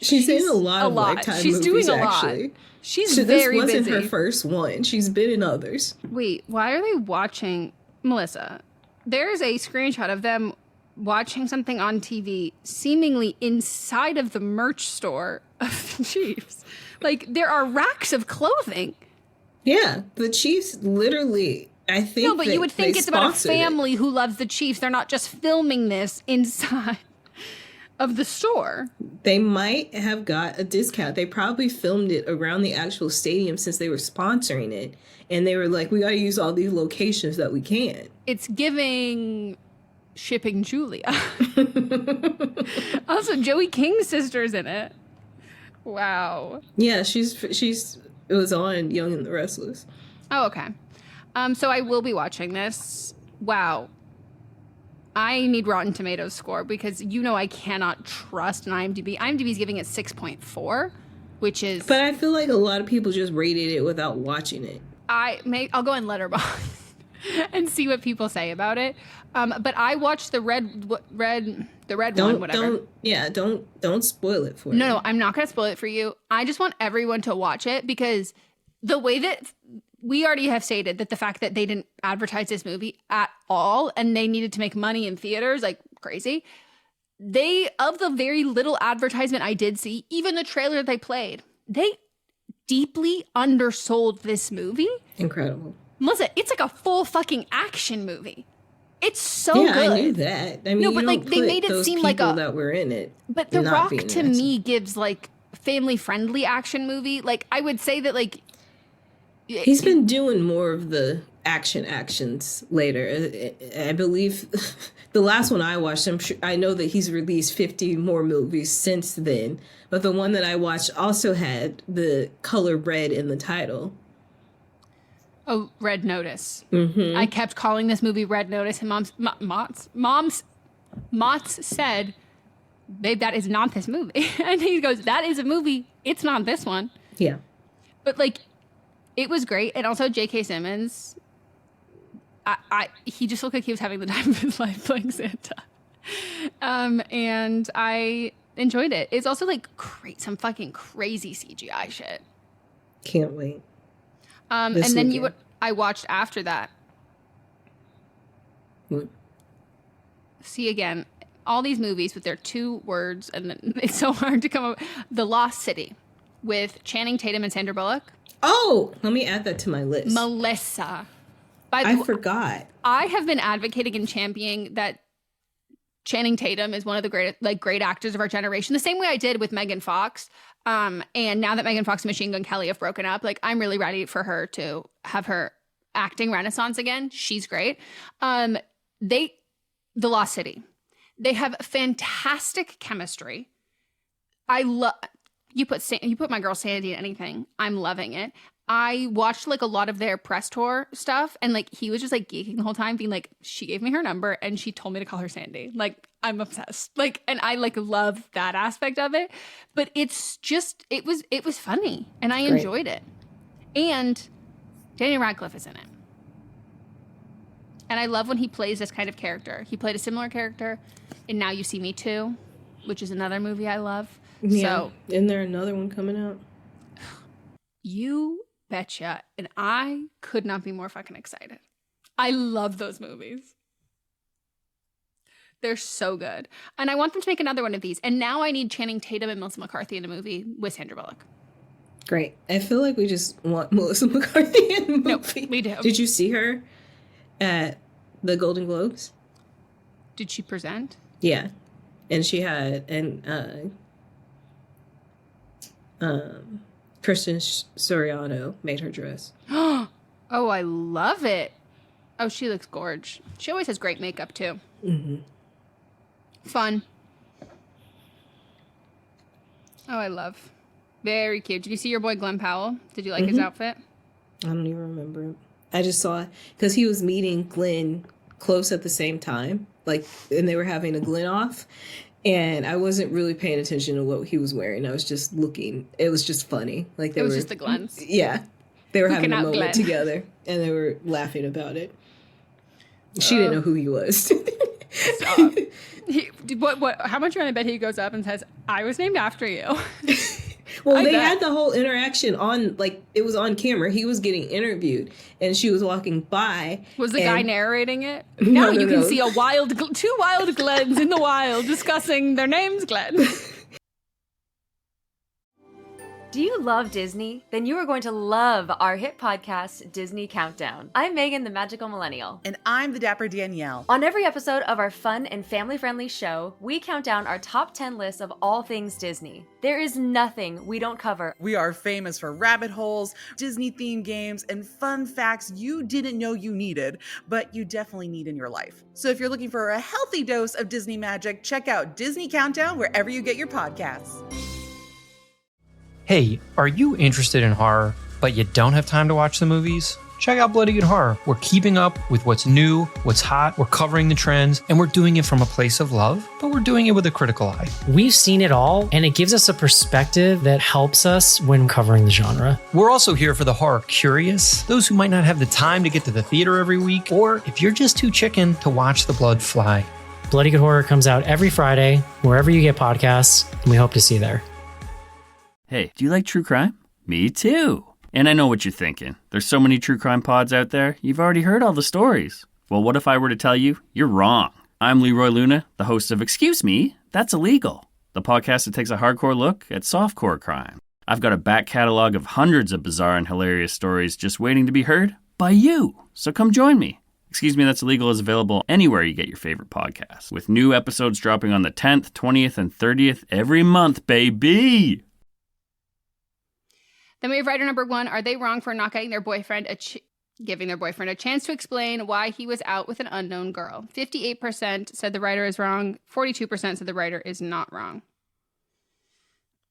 she's in a lot of Lifetime she's movies, doing a actually. lot. She's very busy. This wasn't her first one. She's been in others. Wait, why are they watching... Melissa, there's a screenshot of them watching something on TV seemingly inside of the merch store of the Chiefs. Like, there are racks of clothing. Yeah, the Chiefs literally... I think no, but you would think it's about a family who loves the Chiefs. They're not just filming this inside of the store. They might have got a discount. They probably filmed it around the actual stadium since they were sponsoring it. And they were like, we got to use all these locations that we can. It's giving Shipping Julia. Also, Joey King's sister's in it. Wow. Yeah, it was on Young and the Restless. Oh, okay. So I will be watching this. Wow. I need Rotten Tomatoes score because I cannot trust an IMDb. IMDb's giving it 6.4, which is... But I feel like a lot of people just rated it without watching it. I'll go in Letterboxd and see what people say about it. But I watched the red one, whatever. Don't spoil it for me. No, I'm not going to spoil it for you. I just want everyone to watch it because the way that... We already have stated that the fact that they didn't advertise this movie at all and they needed to make money in theaters like crazy, of the very little advertisement I did see, even the trailer they played, they deeply undersold this movie. Incredible. Melissa, it's like a full fucking action movie. It's so good. Yeah, I knew that. I mean, no, but like they made it seem like that were in it. But The Rock to me gives like family-friendly action movie. Like, I would say that, like... He's been doing more of the actions later. I believe the last one I watched, I know that he's released 50 more movies since then, but the one that I watched also had the color red in the title. Oh, Red Notice. Mm-hmm. I kept calling this movie Red Notice, and Mott's said, babe, that is not this movie. And he goes, that is a movie. It's not this one. Yeah. But, like, it was great. And also J.K. Simmons, he just looked like he was having the time of his life playing Santa. And I enjoyed it. It's also, like, some fucking crazy CGI shit. Can't wait. And then I watched after that. What? See, again, all these movies with their 2 words, and it's so hard to come up. The Lost City with Channing Tatum and Sandra Bullock. Oh, let me add that to my list. Melissa. I forgot. I have been advocating and championing that Channing Tatum is one of the great actors of our generation, the same way I did with Megan Fox. And now that Megan Fox and Machine Gun Kelly have broken up, like, I'm really ready for her to have her acting renaissance again. She's great. The Lost City. They have fantastic chemistry. I love... You put my girl Sandy in anything, I'm loving it. I watched, like, a lot of their press tour stuff, and, like, he was just, like, geeking the whole time, being like, she gave me her number, and she told me to call her Sandy. Like, I'm obsessed. Like, and I, like, love that aspect of it. But it's just, it was funny, and I enjoyed it. And Daniel Radcliffe is in it. And I love when he plays this kind of character. He played a similar character in Now You See Me Too, which is another movie I love. Yeah. So, isn't there another one coming out? You betcha. And I could not be more fucking excited. I love those movies. They're so good. And I want them to make another one of these. And now I need Channing Tatum and Melissa McCarthy in a movie with Sandra Bullock. Great. I feel like we just want Melissa McCarthy in a movie. No, we do. Did you see her at the Golden Globes? Did she present? Yeah. And she had Kristen Soriano made her dress. Oh, I love it. Oh, she looks gorge. She always has great makeup, too. Mm-hmm. Fun. Oh, I love. Very cute. Did you see your boy Glenn Powell? Did you like his outfit? I don't even remember it. I just saw it because he was meeting Glenn close at the same time. Like, and they were having a Glenn off. And I wasn't really paying attention to what he was wearing. I was just looking. It was just funny. Like it was just the Glens. Yeah. They were having a moment Glenn together. And they were laughing about it. She didn't know who he was. Stop. How much you want to bet he goes up and says, I was named after you? Well, they had the whole interaction on, like, it was on camera. He was getting interviewed, and she was walking by. Was the guy narrating it? Now you can see two wild Glens in the wild discussing their names, Glenn. Do you love Disney? Then you are going to love our hit podcast, Disney Countdown. I'm Megan, the Magical Millennial. And I'm the Dapper Danielle. On every episode of our fun and family-friendly show, we count down our top 10 lists of all things Disney. There is nothing we don't cover. We are famous for rabbit holes, Disney-themed games, and fun facts you didn't know you needed, but you definitely need in your life. So if you're looking for a healthy dose of Disney magic, check out Disney Countdown wherever you get your podcasts. Hey, are you interested in horror, but you don't have time to watch the movies? Check out Bloody Good Horror. We're keeping up with what's new, what's hot, we're covering the trends, and we're doing it from a place of love, but we're doing it with a critical eye. We've seen it all, and it gives us a perspective that helps us when covering the genre. We're also here for the horror curious, those who might not have the time to get to the theater every week, or if you're just too chicken to watch the blood fly. Bloody Good Horror comes out every Friday, wherever you get podcasts, and we hope to see you there. Hey, do you like true crime? Me too. And I know what you're thinking. There's so many true crime pods out there, you've already heard all the stories. Well, what if I were to tell you you're wrong? I'm Leroy Luna, the host of Excuse Me, That's Illegal, the podcast that takes a hardcore look at softcore crime. I've got a back catalog of hundreds of bizarre and hilarious stories just waiting to be heard by you. So come join me. Excuse Me, That's Illegal is available anywhere you get your favorite podcasts, with new episodes dropping on the 10th, 20th, and 30th every month, baby. Then we have writer number 1. Are they wrong for not getting their boyfriend giving their boyfriend a chance to explain why he was out with an unknown girl? 58% said the writer is wrong. 42% said the writer is not wrong.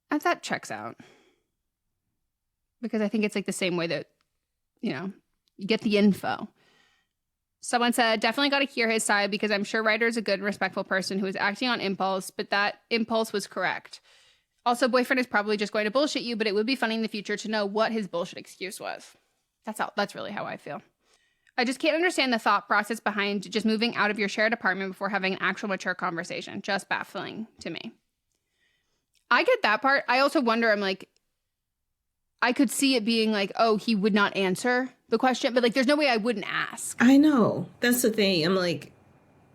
That checks out. Because I think it's like the same way that, you get the info. Someone said, definitely got to hear his side because I'm sure writer is a good and respectful person who is acting on impulse, but that impulse was correct. Also, boyfriend is probably just going to bullshit you, but it would be funny in the future to know what his bullshit excuse was. That's really how I feel. I just can't understand the thought process behind just moving out of your shared apartment before having an actual mature conversation. Just baffling to me. I get that part. I also wonder, I'm like, I could see it being like, oh, he would not answer the question, but like, there's no way I wouldn't ask. I know. That's the thing. I'm like,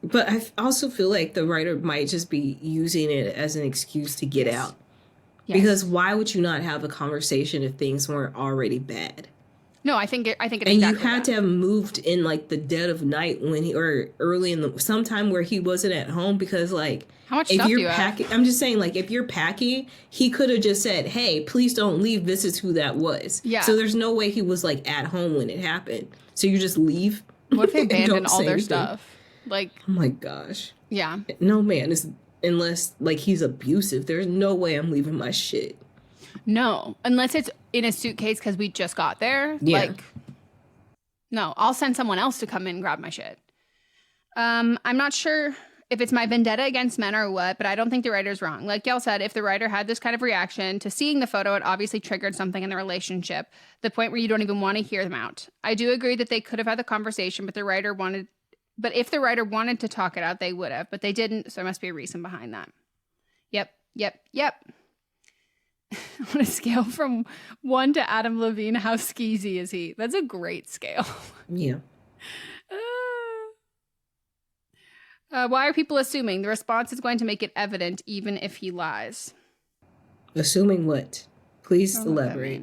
but I also feel like the writer might just be using it as an excuse to get out. Yes. Because why would you not have a conversation if things weren't already bad? No, I think it's and exactly you had to have moved in like the dead of night or early in the sometime where he wasn't at home because like how much stuff do you have? I'm just saying like if you're packing, he could have just said, "Hey, please don't leave. This is who that was." Yeah. So there's no way he was like at home when it happened. So you just leave. What if they abandoned all their stuff? Like, oh my gosh. Yeah. No man is unless like he's abusive. There's no way I'm leaving my shit. No, unless it's in a suitcase because we just got there. Yeah. Like, no, I'll send someone else to come in and grab my shit. I'm not sure if it's my vendetta against men or what, but I don't think the writer's wrong. Like Gail said, if the writer had this kind of reaction to seeing the photo, it obviously triggered something in the relationship, the point where you don't even want to hear them out. I do agree that they could have had the conversation, but if the writer wanted to talk it out, they would have, but they didn't, so there must be a reason behind that. Yep. On a scale from 1 to Adam Levine, how skeezy is he? That's a great scale. Yeah. Why are people assuming? The response is going to make it evident even if he lies. Assuming what? Please elaborate.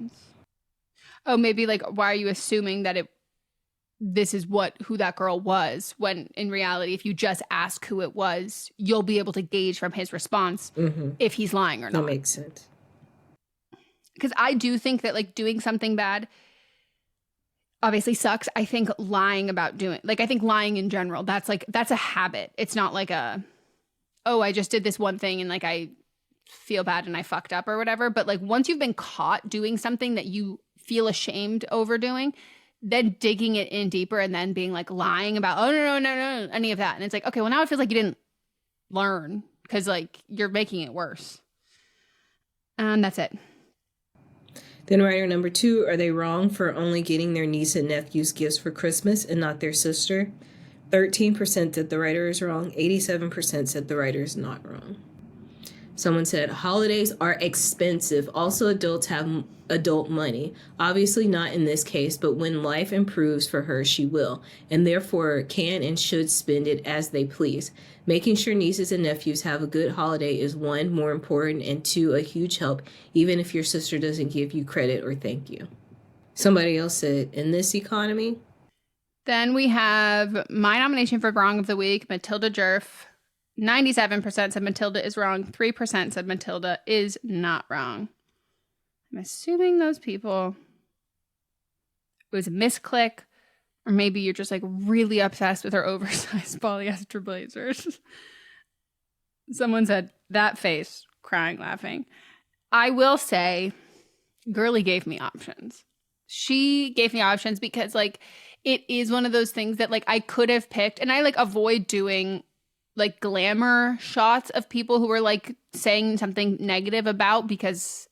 Oh, maybe like, why are you assuming that this is who that girl was, when in reality, if you just ask who it was, you'll be able to gauge from his response if he's lying or not. That makes sense. Because I do think that like doing something bad obviously sucks. I think lying in general, that's a habit. It's not like I just did this one thing and like I feel bad and I fucked up or whatever. But like once you've been caught doing something that you feel ashamed over doing, then digging it in deeper and then being like lying about, oh, no, any of that. And it's like, okay, well now it feels like you didn't learn because like you're making it worse. And that's it. Then writer number 2, are they wrong for only getting their niece and nephews gifts for Christmas and not their sister? 13% said the writer is wrong. 87% said the writer is not wrong. Someone said, holidays are expensive. Also, adults have adult money. Obviously not in this case, but when life improves for her, she will, and therefore can and should spend it as they please. Making sure nieces and nephews have a good holiday is 1, more important, and 2, a huge help, even if your sister doesn't give you credit or thank you. Somebody else said, in this economy? Then we have my nomination for Wrong of the Week, Matilda Jerf. 97% said Matilda is wrong. 3% said Matilda is not wrong. I'm assuming those people, it was a misclick, or maybe you're just like really obsessed with her oversized polyester blazers. Someone said, that face, crying, laughing. I will say, Girly gave me options. She gave me options because like it is one of those things that like I could have picked, and I like avoid doing like glamour shots of people who are like saying something negative about, because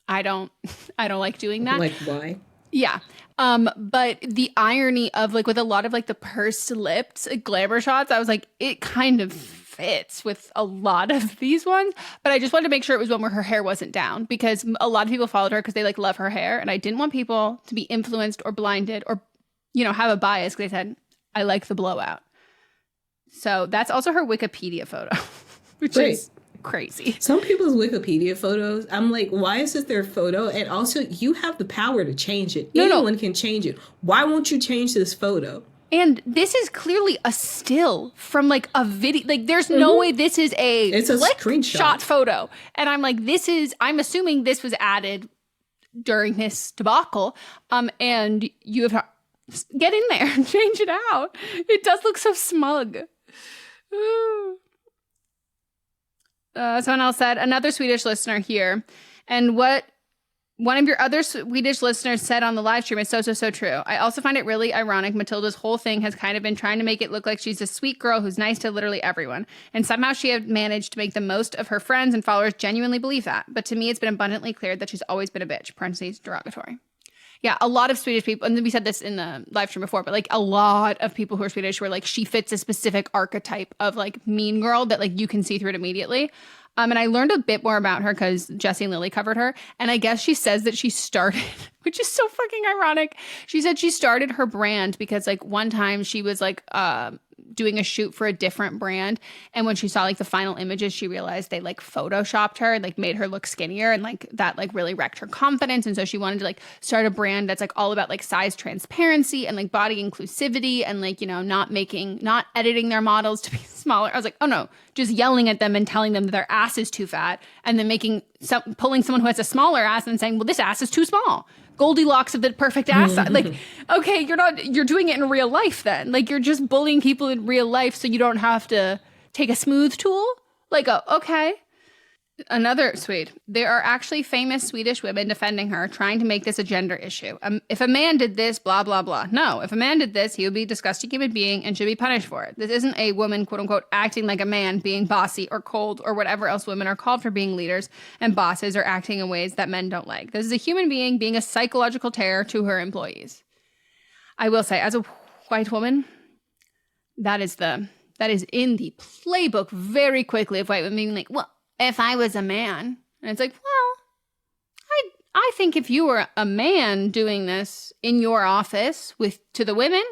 I don't like doing that. Like why? Yeah. But the irony of like with a lot of like the pursed lips glamour shots, I was like, it kind of fits with a lot of these ones, but I just wanted to make sure it was one where her hair wasn't down, because a lot of people followed her because they like love her hair, and I didn't want people to be influenced or blinded or, have a bias because they said, I like the blowout. So that's also her Wikipedia photo, which is crazy. Some people's Wikipedia photos, I'm like, why is this their photo? And also, you have the power to change it. Anyone can change it. Why won't you change this photo? And this is clearly a still from like a video. Like there's no way this is it's a screenshot photo. And I'm like, I'm assuming this was added during this debacle. And you have to get in there and change it out. It does look so smug. Someone else said, another Swedish listener here. And what one of your other Swedish listeners said on the live stream is so true. I also find it really ironic. Matilda's whole thing has kind of been trying to make it look like she's a sweet girl who's nice to literally everyone. And somehow she had managed to make the most of her friends and followers genuinely believe that. But to me, it's been abundantly clear that she's always been a bitch. Parentheses, derogatory. Yeah, a lot of Swedish people, and we said this in the live stream before, but like a lot of people who are Swedish were like, she fits a specific archetype of like mean girl that like you can see through it immediately. And I learned a bit more about her because Jesse and Lily covered her. And I guess she says that she started, which is so fucking ironic. She said she started her brand because like one time she was like doing a shoot for a different brand. And when she saw like the final images, she realized they like photoshopped her and like made her look skinnier. And like that like really wrecked her confidence. And so she wanted to like start a brand that's like all about like size transparency and like body inclusivity and like, you know, not editing their models to be smaller. I was like, oh no, just yelling at them and telling them that their ass is too fat and then pulling someone who has a smaller ass and saying, well, this ass is too small. Goldilocks of the perfect ass size. Like, okay, you're doing it in real life then. Like, you're just bullying people in real life so you don't have to take a smooth tool. Like, oh, okay. Another Swede. There are actually famous Swedish women defending her, trying to make this a gender issue. If a man did this, blah, blah, blah. No, if a man did this, he would be a disgusting human being and should be punished for it. This isn't a woman, quote unquote, acting like a man, being bossy or cold or whatever else women are called for being leaders and bosses or acting in ways that men don't like. This is a human being being a psychological terror to her employees. I will say, as a white woman, that is in the playbook very quickly of white women being like, well, if I was a man. And it's like, well, I think if you were a man doing this in your office to the women,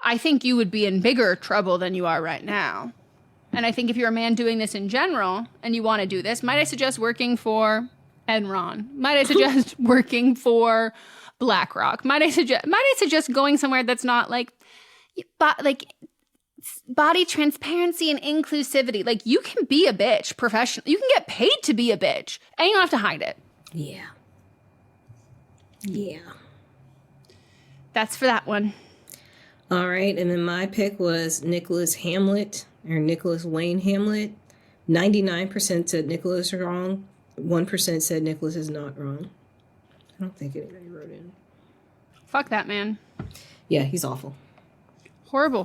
I think you would be in bigger trouble than you are right now. And I think if you're a man doing this in general and you want to do this, might I suggest working for Enron? Might I suggest working for BlackRock? Might I suggest going somewhere that's not like body transparency and inclusivity. Like, you can be a bitch professionally. You can get paid to be a bitch and you don't have to hide it. Yeah. That's for that one. All right. And then my pick was Nicholas Wayne Hamlet. 99% said Nicholas is wrong. 1% said Nicholas is not wrong. I don't think anybody wrote in. Fuck that man. Yeah, he's awful. Horrible.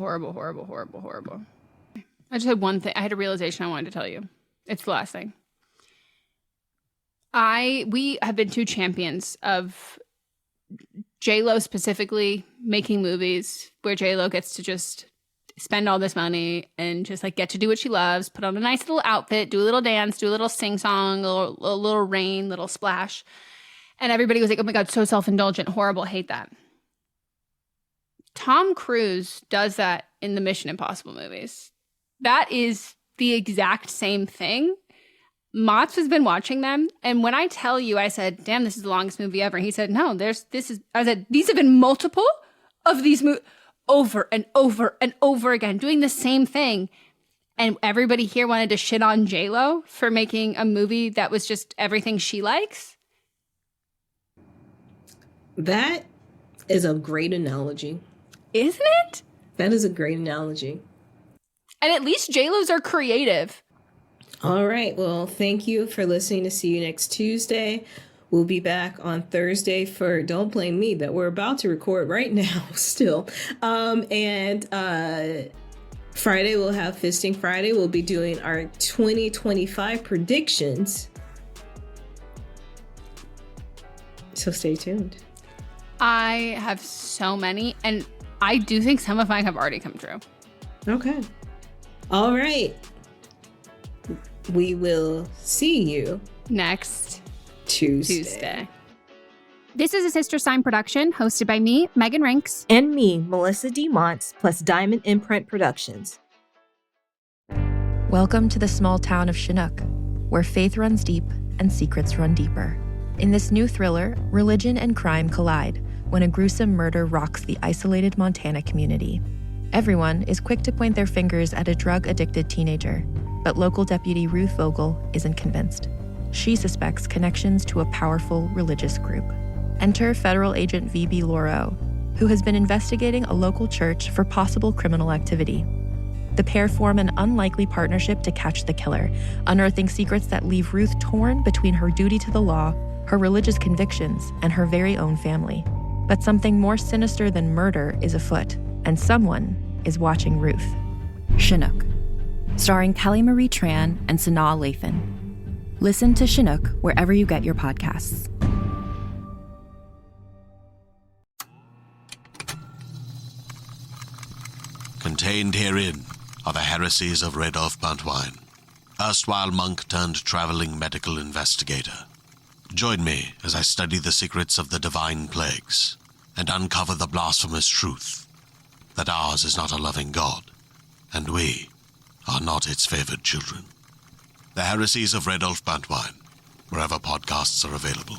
I just had one thing. I had a realization I wanted to tell you. It's the last thing. We have been two champions of J-Lo specifically making movies where J-Lo gets to just spend all this money and just like get to do what she loves, put on a nice little outfit, do a little dance, do a little sing-song, a little rain, little splash. And everybody was like, oh my God, so self-indulgent, horrible, hate that. Tom Cruise does that in the Mission Impossible movies. That is the exact same thing. Mats has been watching them, and when I tell you, I said, damn, this is the longest movie ever. He said, no, I said, these have been multiple of these movies over and over and over again, doing the same thing. And everybody here wanted to shit on J-Lo for making a movie that was just everything she likes. That is a great analogy. Isn't it? That is a great analogy. And at least J-Los are creative. All right. Well, thank you for listening to See You Next Tuesday. We'll be back on Thursday for Don't Blame Me that we're about to record right now still. And Friday we'll have Fisting Friday. We'll be doing our 2025 predictions. So stay tuned. I have so many, and I do think some of mine have already come true. Okay. All right. We will see you next Tuesday. This is a Sister Sign production hosted by me, Megan Rinks. And me, Melissa D. Montz, plus Diamond Imprint Productions. Welcome to the small town of Chinook, where faith runs deep and secrets run deeper. In this new thriller, religion and crime collide when a gruesome murder rocks the isolated Montana community. Everyone is quick to point their fingers at a drug-addicted teenager, but local deputy Ruth Vogel isn't convinced. She suspects connections to a powerful religious group. Enter federal agent V.B. Lauro, who has been investigating a local church for possible criminal activity. The pair form an unlikely partnership to catch the killer, unearthing secrets that leave Ruth torn between her duty to the law, her religious convictions, and her very own family. But something more sinister than murder is afoot, and someone is watching Ruth. Chinook, starring Kelly Marie Tran and Sanaa Lathan. Listen to Chinook wherever you get your podcasts. Contained herein are the heresies of Radolf Buntwine, erstwhile monk turned traveling medical investigator. Join me as I study the secrets of the divine plagues and uncover the blasphemous truth that ours is not a loving God, and we are not its favored children. The heresies of Radolf Buntwine, wherever podcasts are available.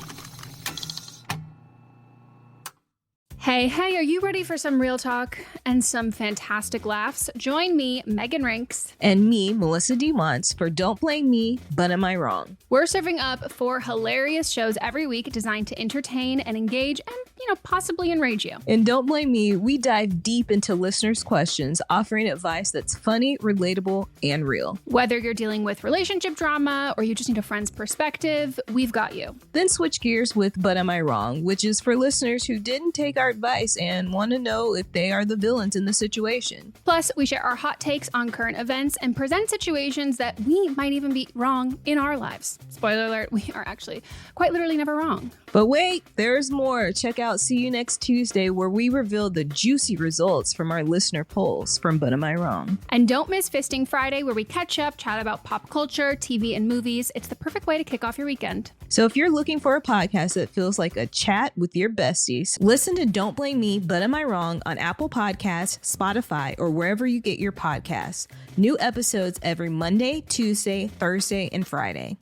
Hey, are you ready for some real talk and some fantastic laughs? Join me, Megan Rinks. And me, Melissa DeMonts, for Don't Blame Me, But Am I Wrong? We're serving up 4 hilarious shows every week designed to entertain and engage and, possibly enrage you. In Don't Blame Me, we dive deep into listeners' questions, offering advice that's funny, relatable, and real. Whether you're dealing with relationship drama or you just need a friend's perspective, we've got you. Then switch gears with But Am I Wrong, which is for listeners who didn't take our advice and want to know if they are the villains in the situation. Plus, we share our hot takes on current events and present situations that we might even be wrong in our lives. Spoiler alert, we are actually quite literally never wrong. But wait, there's more. Check out See You Next Tuesday, where we reveal the juicy results from our listener polls from But Am I Wrong? And don't miss Fisting Friday, where we catch up, chat about pop culture, TV, and movies. It's the perfect way to kick off your weekend. So if you're looking for a podcast that feels like a chat with your besties, listen to Don't Blame Me, But Am I Wrong on Apple Podcasts, Spotify, or wherever you get your podcasts. New episodes every Monday, Tuesday, Thursday, and Friday.